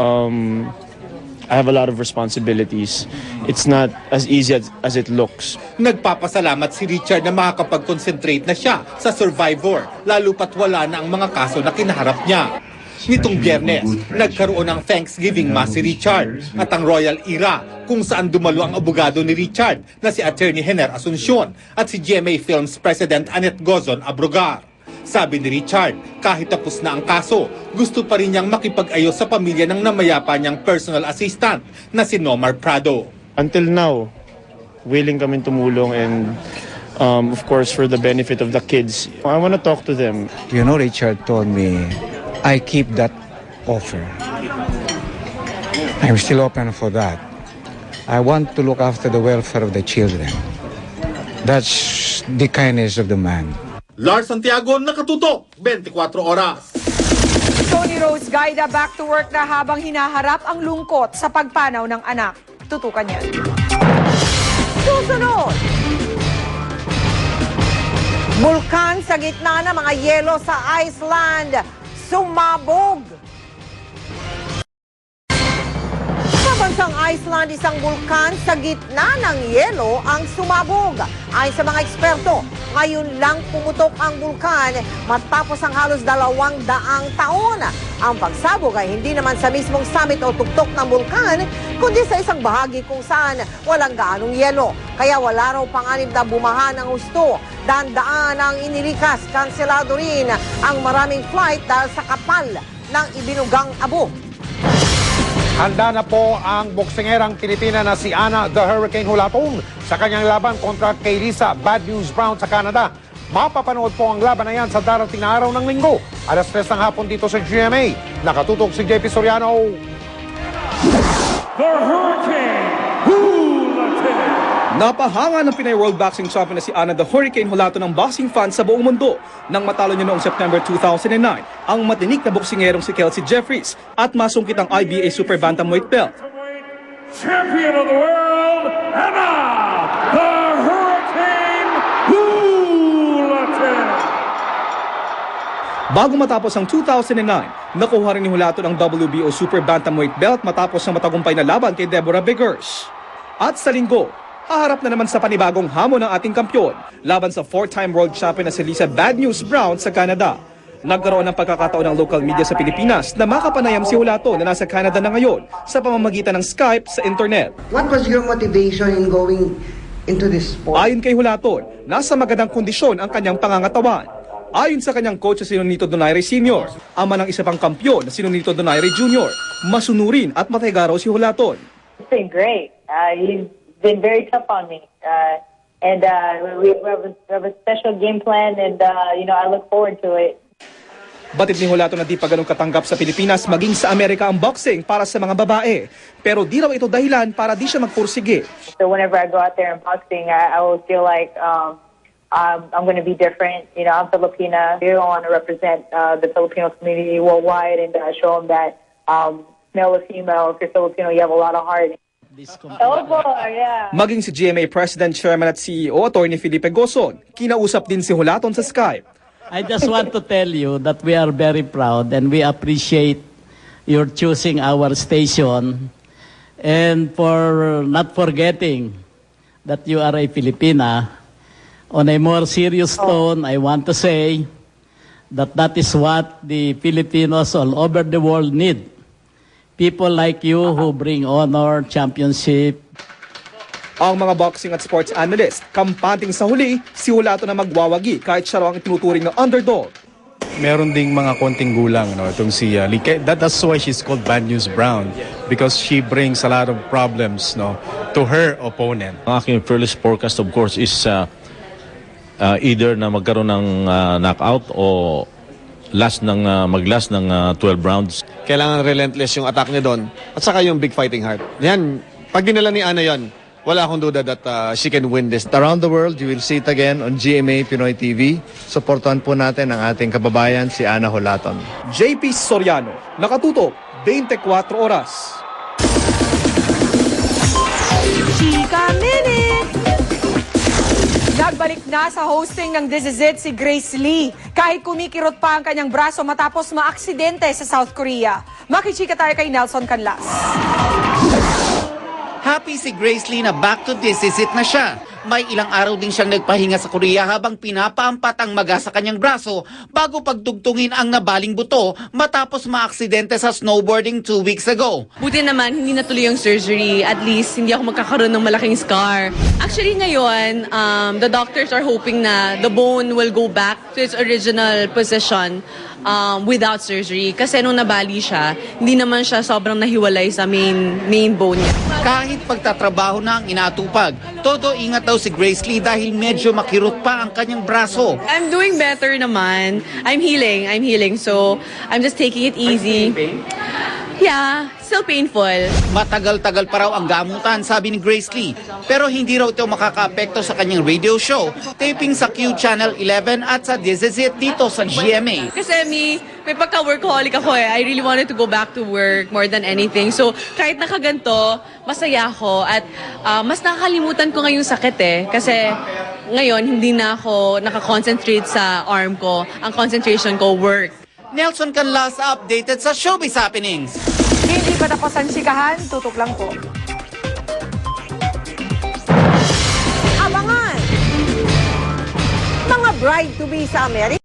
I have a lot of responsibilities. It's not as easy as it looks. Nagpapasalamat si Richard na makakapag-concentrate na siya sa Survivor, lalo pat wala na ang mga kaso na kinaharap niya. Nitong Biyernes, nagkaroon ng Thanksgiving Mass si Richard at ang Royal Era kung saan dumalo ang abogado ni Richard na si Attorney Hener Asuncion at si GMA Films President Annette Gozon Abrogar. Sabi ni Richard, kahit tapos na ang kaso, gusto pa rin niyang makipag-ayos sa pamilya ng namayapa niyang personal assistant na si Nomar Prado. Until now, willing kami tumulong and of course for the benefit of the kids. I want to talk to them. You know, Richard told me, I keep that offer. I'm still open for that. I want to look after the welfare of the children. That's the kindness of the man. Lars Santiago, nakatutok, 24 oras. Tony Rose Gaida back to work na habang hinaharap ang lungkot sa pagpanaw ng anak. Tutukan yan. Susunod! Bulkan sa gitna ng mga yelo sa Iceland. Sumabog! isang Iceland, isang bulkan sa gitna ng yelo ang sumabog. Ayon sa mga eksperto, ngayon lang pumutok ang bulkan matapos ang halos 200 taon. Ang pagsabog ay hindi naman sa mismong summit o tuktok ng bulkan, kundi sa isang bahagi kung saan walang gaanong yelo. Kaya wala raw panganib na bumaha ng husto. Daan-daan ang inilikas, kanselado rin ang maraming flight dahil sa kapal ng ibinugang abo. Handa na po ang boksingerang Pilipina na si Ana the Hurricane Hulaton sa kanyang laban kontra kay Lisa Bad News Brown sa Canada. Mapapanood po ang laban na yan sa darating na araw ng linggo. Alas 3 ng hapon dito sa GMA. Nakatutok si JP Soriano. The Hurricane Hulaton. Napahanga ng Pinay World Boxing Champion na si Ana the Hurricane Hulaton ng boxing fans sa buong mundo nang matalo niya noong September 2009 ang matinik na boksingerong si Kelsey Jeffries at masungkit ang IBA Super Bantamweight belt. Champion of the world, Ana the Hurricane Hulaton. Bago matapos ang 2009, nakuha rin ni Hulaton ang WBO Super Bantamweight belt matapos ng matagumpay na laban kay Deborah Biggers. At sa linggo, haharap na naman sa panibagong hamon ng ating kampyon laban sa 4-time world champion na si Lisa Bad News Brown sa Canada. Nagkaroon ng pagkakataon ng local media sa Pilipinas na makapanayam si Hulaton na nasa Canada na ngayon sa pamamagitan ng Skype sa internet. What was your motivation in going into this sport? Ayon kay Hulaton, nasa magandang kondisyon ang kanyang pangangatawan. Ayon sa kanyang coach na si Nonito Donaire Sr., ama ng isa pang kampyon na si Nonito Donaire Jr., masunurin at matayga raw si Hulaton. It's been great. He's been very tough on me. And we have a special game plan and, I look forward to it. Batid ni Hulaton na di pa ganun katanggap sa Pilipinas maging sa Amerika ang boxing para sa mga babae. Pero di raw ito dahilan para di siya magpursige. So whenever I go out there in boxing, I will feel like I'm going to be different. I'm Filipina. I want to represent the Filipino community worldwide and show them that male or female, if you're Filipino, you have a lot of heart. Oh boy, yeah. Maging si GMA President, Chairman at CEO, Atty. Felipe Gozon, kinausap din si Hulaton sa Skype. I just want to tell you that we are very proud and we appreciate your choosing our station and for not forgetting that you are a Filipina. On a more serious tone, I want to say that that is what the Filipinos all over the world need. People like you who bring honor, championship. Ang mga boxing at sports analyst, kampanting sa huli, si Hulaton na magwawagi kahit siya raw ang itinuturing na underdog. Meron ding mga konting gulang, no, itong si Lee. That's why she's called Bad News Brown, because she brings a lot of problems, no, to her opponent. Ang aking fearless forecast, of course, is either na magkaroon ng knockout o mag-last ng 12 rounds. Kailangan relentless yung attack niya doon at saka yung big fighting heart. Yan, pag dinala ni Ana yan, wala akong duda that she can win this. Around the world, you will see it again on GMA Pinoy TV. Supportuhan po natin ang ating kababayan, si Ana Hulaton. JP Soriano, nakatutok, 24 oras. Chika Minute! Nagbalik na sa hosting ng This Is It si Grace Lee. Kahit kumikirot pa ang kanyang braso matapos maaksidente sa South Korea. Makichika tayo kay Nelson Canlas. Happy si Grace Lee na back to This Is It na siya. May ilang araw din siyang nagpahinga sa Korea habang pinapaampat ang maga sa kanyang braso bago pagdugtungin ang nabaling buto matapos maaksidente sa snowboarding 2 weeks ago. Buti naman, hindi natuloy yung surgery. At least, hindi ako magkakaroon ng malaking scar. Actually, ngayon, the doctors are hoping na the bone will go back to its original position without surgery. Kasi nung nabali siya, hindi naman siya sobrang nahiwalay sa main bone niya. Kahit pagtatrabaho na ang inatupag, todo ingat daw si Grace Lee dahil medyo makirot pa ang kanyang braso. I'm doing better naman. I'm healing. So, I'm just taking it easy. Yeah, still painful. Matagal-tagal pa raw ang gamutan, sabi ni Grace Lee. Pero hindi raw ito makaka-apekto sa kanyang radio show, taping sa Q Channel 11 at sa This Is It dito sa GMA. Kasi may pagka-workaholic ako eh. I really wanted to go back to work more than anything. So, kahit nakaganto, masaya ako. At mas nakakalimutan ko ngayong sakit eh. Kasi ngayon, hindi na ako nakakoncentrate sa arm ko. Ang concentration ko, work. Nelson Canlas updated sa Showbiz Happenings. Hindi Hindi pa tapos ang chikahan, tutok lang po. Abangan! Mga bride-to-be sa Amerika.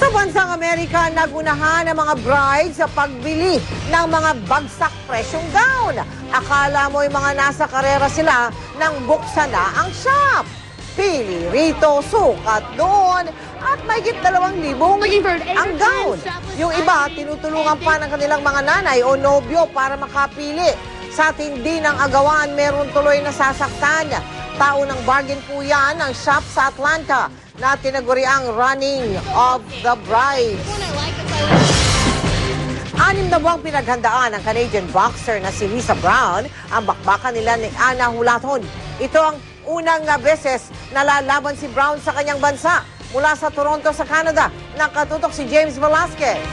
Sa bansang Amerika, nagunahan ang mga bride sa pagbili ng mga bagsak presyong gown. Akala mo yung mga nasa karera sila nang buksan na ang shop. Pili rito, sukat doon, at mahigit 2,000 ang gown. Yung iba, tinutulungan pa ng kanilang mga nanay o nobyo para makapili. Sa tindi ng agawan, meron tuloy na sasaktan. Tao ng bargain po yan ang shop sa Atlanta na tinaguriang Running of the Brides. 6 na buwang pinaghandaan ng Canadian boxer na si Lisa Brown ang bakbakan nila ni Ana Hulaton. Ito ang unang beses na lalaban si Brown sa kanyang bansa. Mula sa Toronto sa Canada, nakatutok si James Velasquez.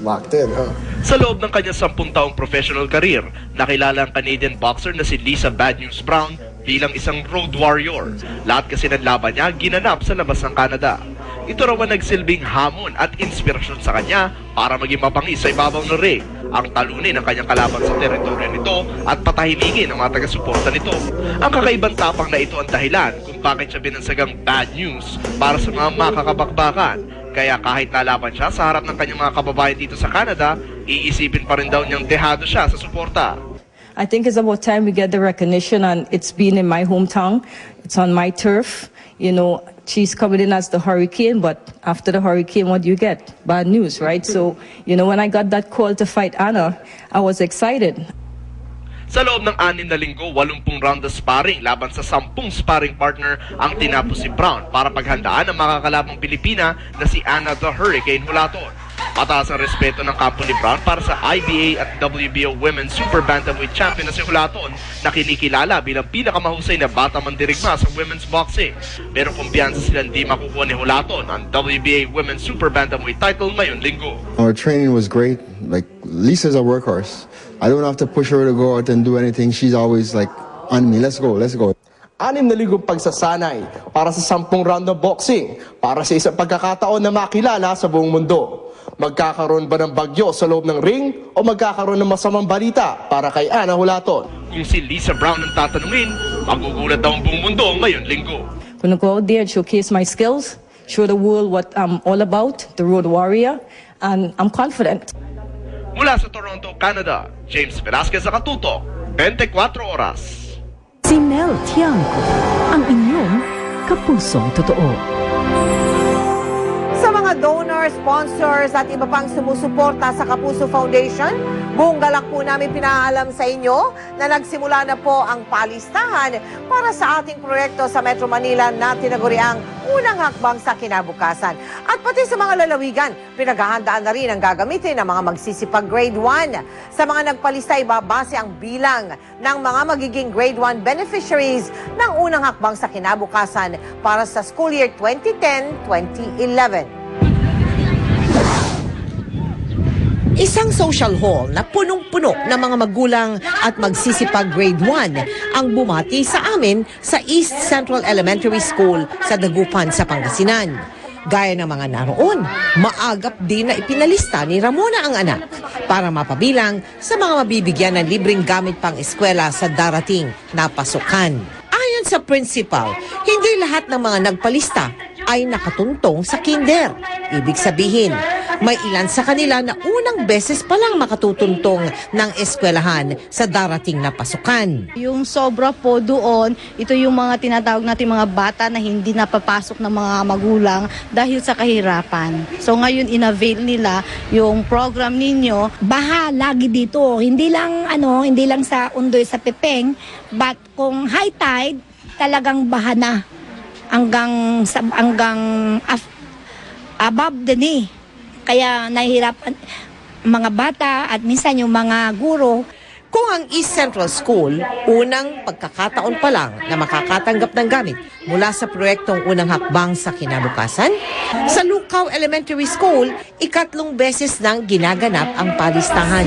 Locked in, huh? Sa loob ng kanyang 10 taong professional career, nakilala ang Canadian boxer na si Lisa Bad News Brown bilang isang road warrior. Lahat kasi ng laban niya ginanap sa labas ng Canada. Ito raw ang nagsilbing hamon at inspirasyon sa kanya para maging mapangis sa ibabaw ng ring, ang talunin ng kanyang kalaban sa teritoryo nito at patahimigin ang mga taga-suporta nito. Ang kakaibang tapang na ito ang dahilan kung bakit siya binansagang bad news para sa mga makakabakbakan. Kaya kahit nalaban siya sa harap ng kanyang mga kababayan dito sa Canada, iisipin pa rin daw niyang dehado siya sa suporta. I think it's about time we get the recognition, and it's been in my hometown. It's on my turf. You know, she's coming in as the hurricane, but after the hurricane, what do you get? Bad news, right? So, you know, when I got that call to fight Anna, I was excited. Sa loob ng 6 na linggo, 80 round na sparring laban sa 10 sparring partner ang tinapos si Brown para paghandaan ang makakalabang Pilipina na si Ana the Hurricane Hulaton. Mataas ang respeto ng kampo ni Brown para sa IBA at WBO Women's Super Bantamweight Champion na si Hulaton na kinikilala bilang pinakamahusay na bata mandirigma sa women's boxing. Pero kumpiyansa silang di makukuha ni Hulaton ang WBA Women's Super Bantamweight title ngayong linggo. Our training was great. Like, Lisa's a workhorse. I don't have to push her to go out and do anything. She's always like, on me, let's go, let's go. 6 na linggong pagsasanay para sa 10 round ng boxing para sa isang pagkakataon na makilala sa buong mundo. Magkakaroon ba ng bagyo sa loob ng ring o magkakaroon ng masamang balita para kay Ana Hulaton? Kung si Lisa Brown ang tatanungin, magugulat daw ang buong mundo ngayong linggo. Gonna go out there and showcase my skills, show the world what I'm all about, the road warrior, and I'm confident. Mula sa Toronto, Canada, James Velasquez sa Katutok, 24 Oras. Si Mel Tiangco, ang inyong kapusong totoo. Sa mga donors, sponsors at iba pang sumusuporta sa Kapuso Foundation, buong galak po namin pinaalam sa inyo na nagsimula na po ang palistahan para sa ating proyekto sa Metro Manila na tinaguriang unang hakbang sa kinabukasan. At pati sa mga lalawigan, pinaghahandaan na rin ang gagamitin ng mga magsisipag grade 1. Sa mga nagpalista, ibabase ang bilang ng mga magiging grade 1 beneficiaries ng unang hakbang sa kinabukasan para sa school year 2010-2011. Isang social hall na punong-puno ng mga magulang at magsisipag grade 1 ang bumati sa amin sa East Central Elementary School sa Dagupan sa Pangasinan. Gaya ng mga naroon, maagap din na ipinalista ni Ramona ang anak para mapabilang sa mga mabibigyan ng libreng gamit pang eskwela sa darating na pasukan. Ayon sa principal, hindi lahat ng mga nagpalista ay nakatuntong sa kinder. Ibig sabihin, may ilan sa kanila na unang beses palang makatutuntong ng eskwelahan sa darating na pasukan. Yung sobra po doon, ito yung mga tinatawag natin mga bata na hindi napapasok ng mga magulang dahil sa kahirapan. So ngayon inavail nila yung program ninyo. Baha lagi dito, hindi lang sa Undoy sa Pepeng, but kung high tide, talagang baha na hanggang above the knee. Kaya nahihirapan mga bata at minsan yung mga guro. Kung ang East Central School, unang pagkakataon pa lang na makakatanggap ng gamit mula sa proyektong unang hakbang sa kinabukasan, sa Lucaw Elementary School, 3 beses nang ginaganap ang palistahan.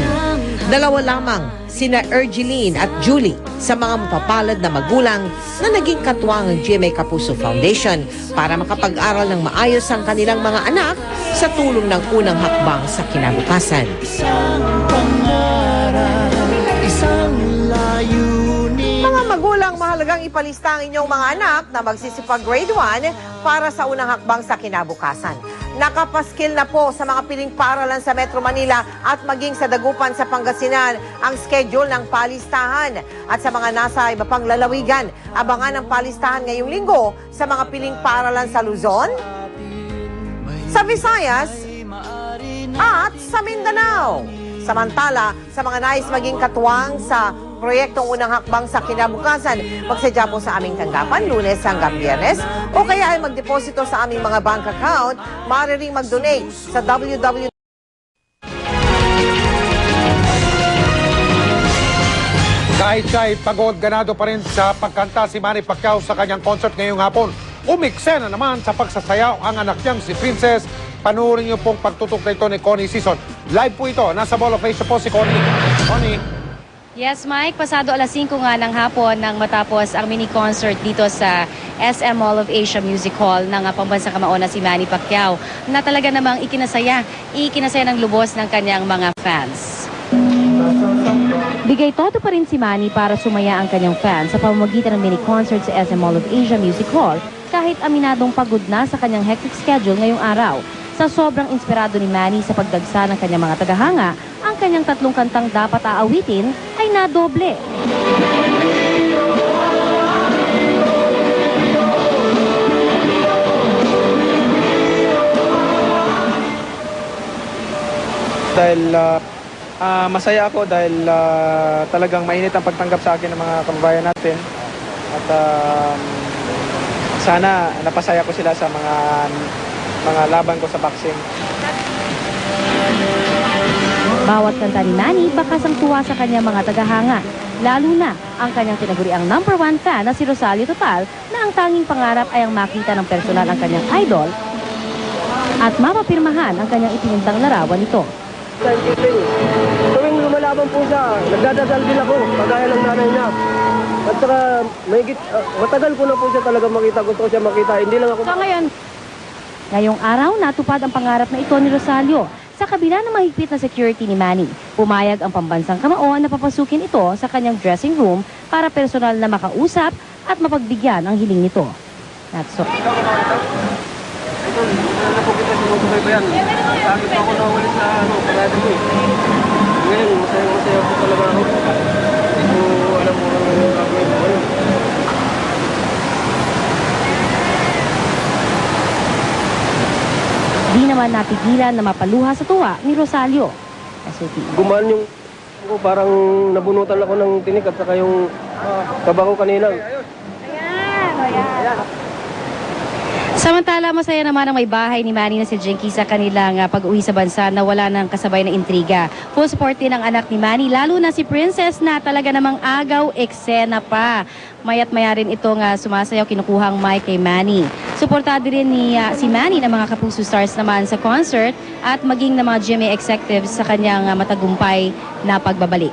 Dalawa lamang, sina Ergeline at Julie, sa mga mapapalad na magulang na naging katuwang ng GMA Kapuso Foundation para makapag-aral ng maayos ang kanilang mga anak sa tulong ng unang hakbang sa kinabukasan. Mga magulang, mahalagang ipalista ang inyong mga anak na magsisipag grade 1 para sa unang hakbang sa kinabukasan. Nakapaskil na po sa mga piling paaralan sa Metro Manila at maging sa Dagupan sa Pangasinan ang schedule ng palistahan. At sa mga nasa iba pang lalawigan, abangan ang palistahan ngayong linggo sa mga piling paaralan sa Luzon, sa Visayas, at sa Mindanao. Samantala, sa mga nais maging katuwang sa proyektong unang hakbang sa kinabukasan, magsadya po sa aming tanggapan Lunes hanggang Biyernes o kaya ay magdeposito sa aming mga bank account. Maaari ring mag-donate sa www. Kahit siya'y pagod, ganado pa rin sa pagkanta si Manny Pacquiao sa kanyang concert ngayong hapon. Umiksena naman sa pagsasayaw ang anak niyang si Princess. Panuorin niyo pong pagtutok na ito ni Connie Season. Live po ito. Nasa Mall of Asia po si Connie. Connie. Yes, Mike. Pasado alas 5 nga ng hapon nang matapos ang mini concert dito sa SM Mall of Asia Music Hall ng pambansang kamao na si Manny Pacquiao na talaga namang ikinasaya ng lubos ng kanyang mga fans. Bigay todo pa rin si Manny para sumaya ang kanyang fans sa pamamagitan ng mini concert sa SM Mall of Asia Music Hall kahit aminadong pagod na sa kanyang hectic schedule ngayong araw. Sa sobrang inspirado ni Manny sa pagdagsa ng kanyang mga tagahanga, ang kanyang 3 kantang dapat aawitin ay nadoble. Dahil masaya ako dahil talagang mainit ang pagtanggap sa akin ng mga kababayan natin. At sana napasaya ko sila sa mga laban ko sa boxing. Bawat kanta ni Manny bakas ang tuwa sa kanyang mga tagahanga. Lalo na ang kanyang tinaguriang #1 fan na si Rosario Total na ang tanging pangarap ay ang makita ng personal ang kanyang idol at mapapirmahan ang kanyang itinintang larawan nito. Tuwing lumalaban po siya, nagdadasal din ako, kagaya ng nanay niya. At saka, matagal ko na po siya talaga makita. Gusto ko siya makita, hindi lang ako... Ngayong araw, natupad ang pangarap na ito ni Rosario. Sa kabila ng mahigpit na security ni Manny, pumayag ang pambansang kamao na papasukin ito sa kanyang dressing room para personal na makausap at mapagbigyan ang hiling nito. Natso. Ngayon, masaya po talaga ako. Hindi ko alam mo ang gagawin ko. Di naman napigilan na mapaluha sa tuwa ni Rosario. Gumaan yung parang nabunutan ako ng tinik at saka yung kabaho kanina. Samantala, masaya naman ang may bahay ni Manny na si Jinky sa kanilang pag-uwi sa bansa na wala ng kasabay na intriga. Full support din ang anak ni Manny, lalo na si Princess na talaga namang agaw eksena pa. Mayat maya rin itong sumasayaw kinukuhang mic kay Manny. Suportado rin si Manny ng mga Kapuso Stars naman sa concert at maging ng mga GMA executives sa kanyang matagumpay na pagbabalik.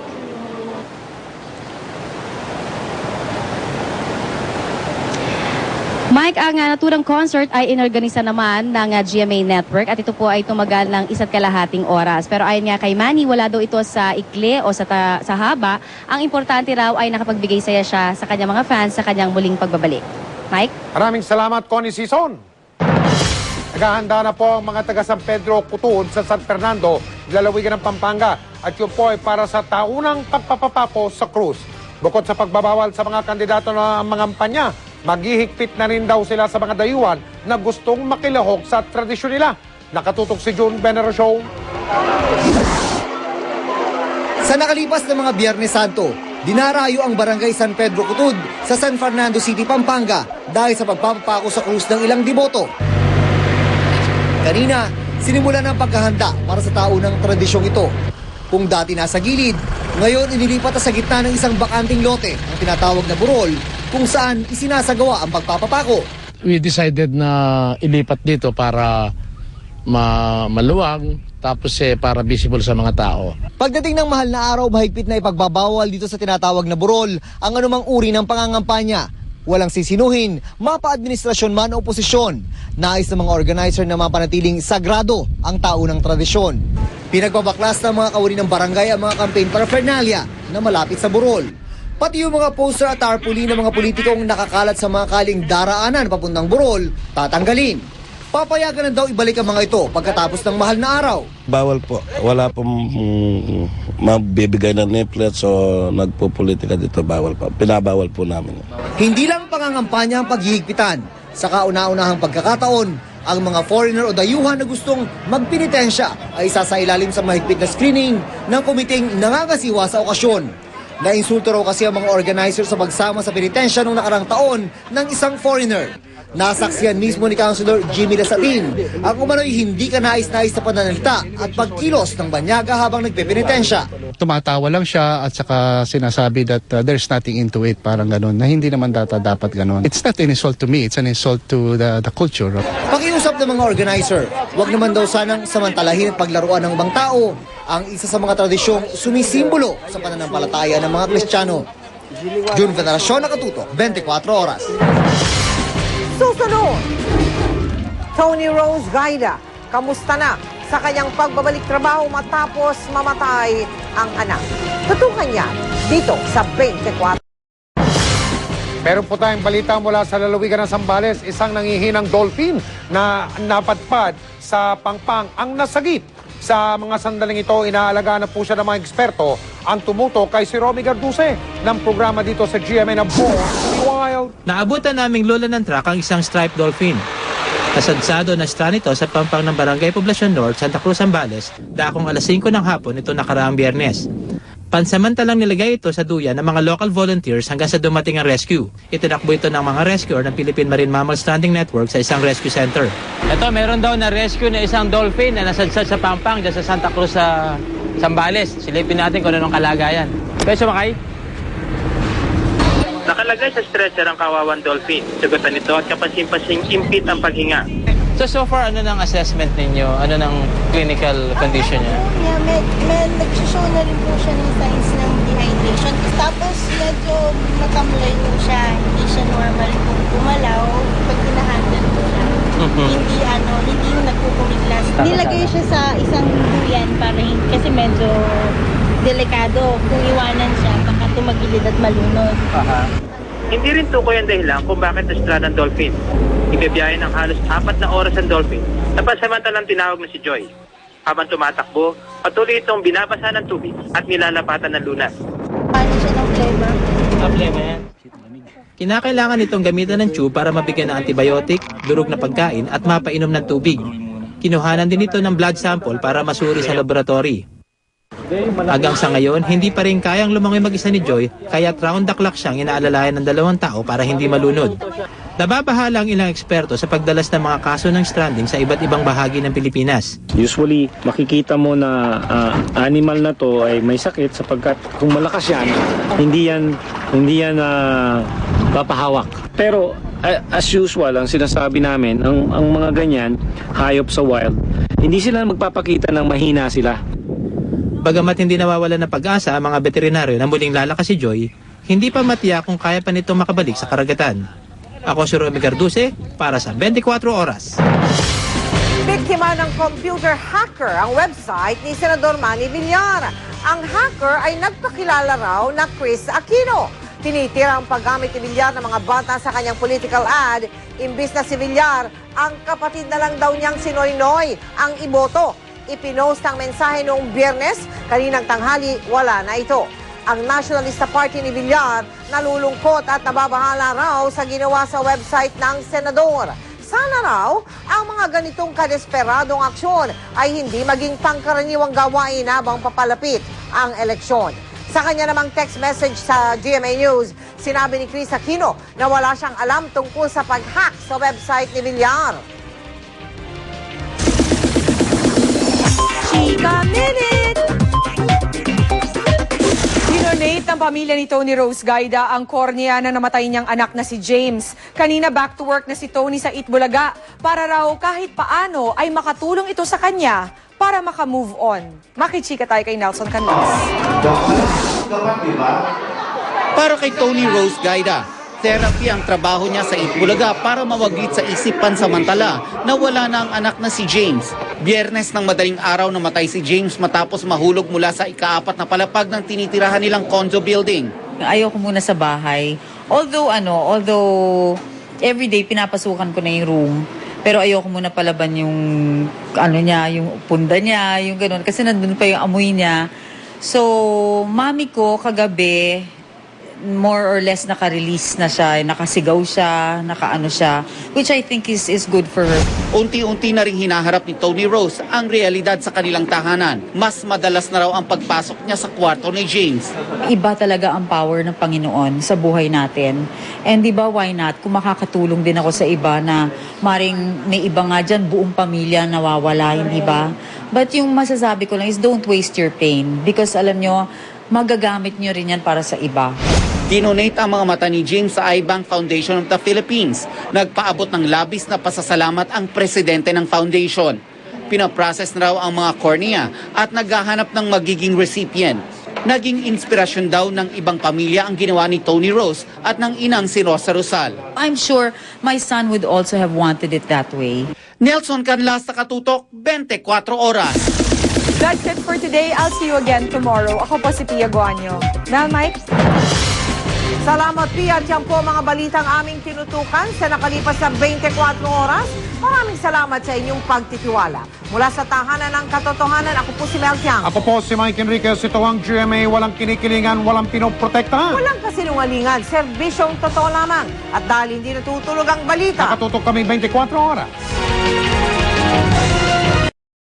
Mike, ang naturang concert ay inorganisa naman ng GMA Network at ito po ay tumagal ng 1.5 oras. Pero ayon nga kay Manny, wala daw ito sa ikli o sa haba. Ang importante raw ay nakapagbigay saya siya sa kanyang mga fans sa kanyang muling pagbabalik. Mike? Maraming salamat, Connie Season. Naghahanda na po ang mga taga San Pedro Kutuod sa San Fernando, lalawigan ng Pampanga. At yun po ay para sa taunang pagpapapapo sa Cruz. Bukod sa pagbabawal sa mga kandidato na mangampanya, maghihigpit na rin daw sila sa mga dayuhan na gustong makilahok sa tradisyon nila. Nakatutok si June Benero Show. Sa nakalipas na mga Biyernes Santo, dinarayo ang Barangay San Pedro Kutud sa San Fernando City, Pampanga dahil sa pagpapapako sa krus ng ilang deboto. Kanina, sinimulan ang paghahanda para sa taunang tradisyong ito. Kung dati nasa gilid, ngayon inilipat sa gitna ng isang bakanting lote ang tinatawag na burol kung saan isinasagawa ang pagpapapako. We decided na ilipat dito para maluwag, tapos para visible sa mga tao. Pagdating ng mahal na araw, mahigpit na ipagbabawal dito sa tinatawag na burol ang anumang uri ng pangangampanya. Walang sisinuhin, mapa-administrasyon man o oposisyon. Nais ng mga organizer na mapanatiling sagrado ang taunang tradisyon. Pinagbabaklas ng mga kawani ng barangay ang mga campaign paraphernalia na malapit sa burol. Pati yung mga poster at tarpaulin ng mga politikong nakakalat sa mga kaling daraanan papuntang burol, tatanggalin. Papayagan na daw ibalik ang mga ito pagkatapos ng mahal na araw. Bawal po. Wala pong mabibigay ng leaflets o nagpupolitika dito. Bawal pa. Pinabawal po namin. Hindi lang pangangampanya ang paghihigpitan. Sa kauna-unahang pagkakataon, ang mga foreigner o dayuhan na gustong magpenitensya ay isasailalim sa mahigpit na screening ng komiteng nangangasiwa sa okasyon. Nainsulto raw kasi ang mga organizer sa pagsama sa penitensya noong nakarang taon ng isang foreigner. Nasaksiyan mismo ni Councilor Jimmy Lasatin ang umano'y hindi ka nais-nais sa pananalita at pagkilos ng banyaga habang nagpepenitensya. Tumatawa lang siya at saka sinasabi that there's nothing into it, parang ganun, na hindi naman dapat ganun. It's not an insult to me, it's an insult to the culture. Pakiusap ng mga organizer, wag naman daw sanang samantalahin at paglaruan ng ibang tao ang isa sa mga tradisyong sumisimbolo sa pananampalataya ng mga Kristiyano. June Veneracion, Nakatutok, 24 Oras. Susunod, Tony Rose Gaida, kamusta na sa kanyang pagbabalik trabaho matapos mamatay ang anak? Tutukan niya dito sa 24. Meron po tayong balita mula sa lalawigan ng Zambales, isang nangihinang dolphin na napadpad sa Pangpang ang nasagip. Sa mga sandaling ito, inaalagaan na po siya ng mga eksperto ang tumuto kay si Romy Garduse ng programa dito sa GMA na Born Wild. Naabutan naming lola ng truck ang isang striped dolphin. Nasadsado na stra nito sa Pampang ng Barangay Poblacion North, Santa Cruz, Zambales, dakong alas 5 ng hapon ito nakaraang Biyernes. Pansamantalang nilagay ito sa duyan ng mga local volunteers hanggang sa dumating ang rescue. Itinakbo ito ng mga rescuer ng Philippine Marine Mammal Stranding Network sa isang rescue center. Ito, meron daw na rescue na isang dolphin na nasadsad sa Pampang dyan sa Santa Cruz sa Zambales. Silipin natin kung anong kalagayan. Pwede sumakay? Nakalagay sa stretcher ang kawawang dolphin. Sagutan nito at kapansin-pansing impit ang paghinga. So far, ano ng assessment ninyo? Ano ng clinical condition niya? May nag-show na rin po siya ng signs ng dehydration. Tapos medyo matamlay po siya. Hindi siya normal kung gumalaw. Pag hinahandle po siya. Hindi nagkukumiglas. Nilagay siya sa isang duyan para kasi medyo delikado. Kung iwanan siya, baka tumagilid at malunod. Hindi rin tukoy ang dahilan kung bakit nastra ng dolphin. Ibibiyahe ng halos 4 na oras ang dolphin. Napansamantalang tinawag na si Joy. Habang tumatakbo, patuloy itong binabasa ng tubig at nilalapatan ng lunas. Paano siya ng plema? Plema yan. Kinakailangan itong gamitan ng tube para mabigyan ng antibiotic, durog na pagkain at mapainom ng tubig. Kinuhanan din ito ng blood sample para masuri sa laboratory. Hanggang sa ngayon, hindi pa rin kayang lumangoy mag-isa ni Joy, kaya't round the clock siyang inaalalayan ng 2 tao para hindi malunod. Nababahala ang ilang eksperto sa pagdalas ng mga kaso ng stranding sa iba't ibang bahagi ng Pilipinas. Usually, makikita mo na animal na to ay may sakit sapagkat kung malakas yan, hindi yan papahawak. Pero as usual, ang sinasabi namin, ang mga ganyan, hayop sa wild, hindi sila magpapakita ng mahina sila. Bagamat hindi nawawala ng pag-asa ang mga veterinaryo na muling lalakas si Joy, hindi pa matiyak kung kaya pa nitong makabalik sa karagatan. Ako si Romy Garduse para sa 24 Oras. Biktima ng computer hacker ang website ni Senador Manny Villar. Ang hacker ay nagpakilala raw na Chris Aquino. Tinitira ang paggamit ni Villar ng mga bata sa kanyang political ad. Imbis na si Villar, ang kapatid na lang daw niyang si Noynoy ang iboto. Ipinost ang mensahe noong Biyernes, kaninang tanghali, wala na ito. Ang Nationalista Party ni Villar nalulungkot at nababahala raw sa ginawa sa website ng senador. Sana raw ang mga ganitong kadesperadong aksyon ay hindi maging pangkaraniwang gawain habang papalapit ang eleksyon. Sa kanya namang text message sa GMA News, sinabi ni Chris Aquino na wala siyang alam tungkol sa pag-hack sa website ni Villar. Chika Minute! Dinonate ng pamilya ni Tony Rose Gaida ang kornea na namatay niyang anak na si James. Kanina back to work na si Tony sa Itbulaga para raw kahit paano ay makatulong ito sa kanya para makamove on. Makichika tayo kay Nelson Canlas. Para kay Tony Rose Gaida, therapy ang trabaho niya sa Itbulaga para mawaglit sa isip pansamantala na wala na ang anak na si James. Biyernes ng madaling araw namatay si James matapos mahulog mula sa ika-4 na palapag ng tinitirahan nilang condo building. Ayoko muna sa bahay. Although everyday pinapasukan ko na yung room. Pero ayoko muna palaban yung yung punda niya, yung gano'n. Kasi nandun pa yung amoy niya. So, mami ko kagabi, more or less naka-release na siya, nakasigaw siya, nakaano siya, which I think is good for her. Unti-unti na rin hinaharap ni Tony Rose ang realidad sa kanilang tahanan. Mas madalas na raw ang pagpasok niya sa kwarto ni James. Iba talaga ang power ng Panginoon sa buhay natin. And di ba, why not? Kung makakatulong din ako sa iba na maring may iba nga dyan, buong pamilya nawawala, hindi ba? But yung masasabi ko lang is don't waste your pain because alam nyo, magagamit nyo rin yan para sa iba. Dinonate ang mga mata ni James sa iBank Foundation of the Philippines. Nagpaabot ng labis na pasasalamat ang presidente ng foundation. Pinaprocess na raw ang mga cornea at naghahanap ng magiging recipient. Naging inspirasyon daw ng ibang pamilya ang ginawa ni Tony Rose at ng inang si Rosa Rosal. I'm sure my son would also have wanted it that way. Nelson Canlas, Katutok, 24 Oras. That's it for today. I'll see you again tomorrow. Ako po si Pia Guanyo. Mel, Mike? Salamat, Pia. At yan po mga balitang aming tinutukan sa nakalipas na 24 oras. Maraming salamat sa inyong pagtitiwala. Mula sa tahanan ng katotohanan, ako po si Mel Tiang. Ako po si Mike Enriquez. Ito ang GMA. Walang kinikilingan, walang pinoprotektahan. Walang kasinungalingan. Serbisyong totoo lamang. At dahil hindi natutulog ang balita, Nakatutok kami 24 oras.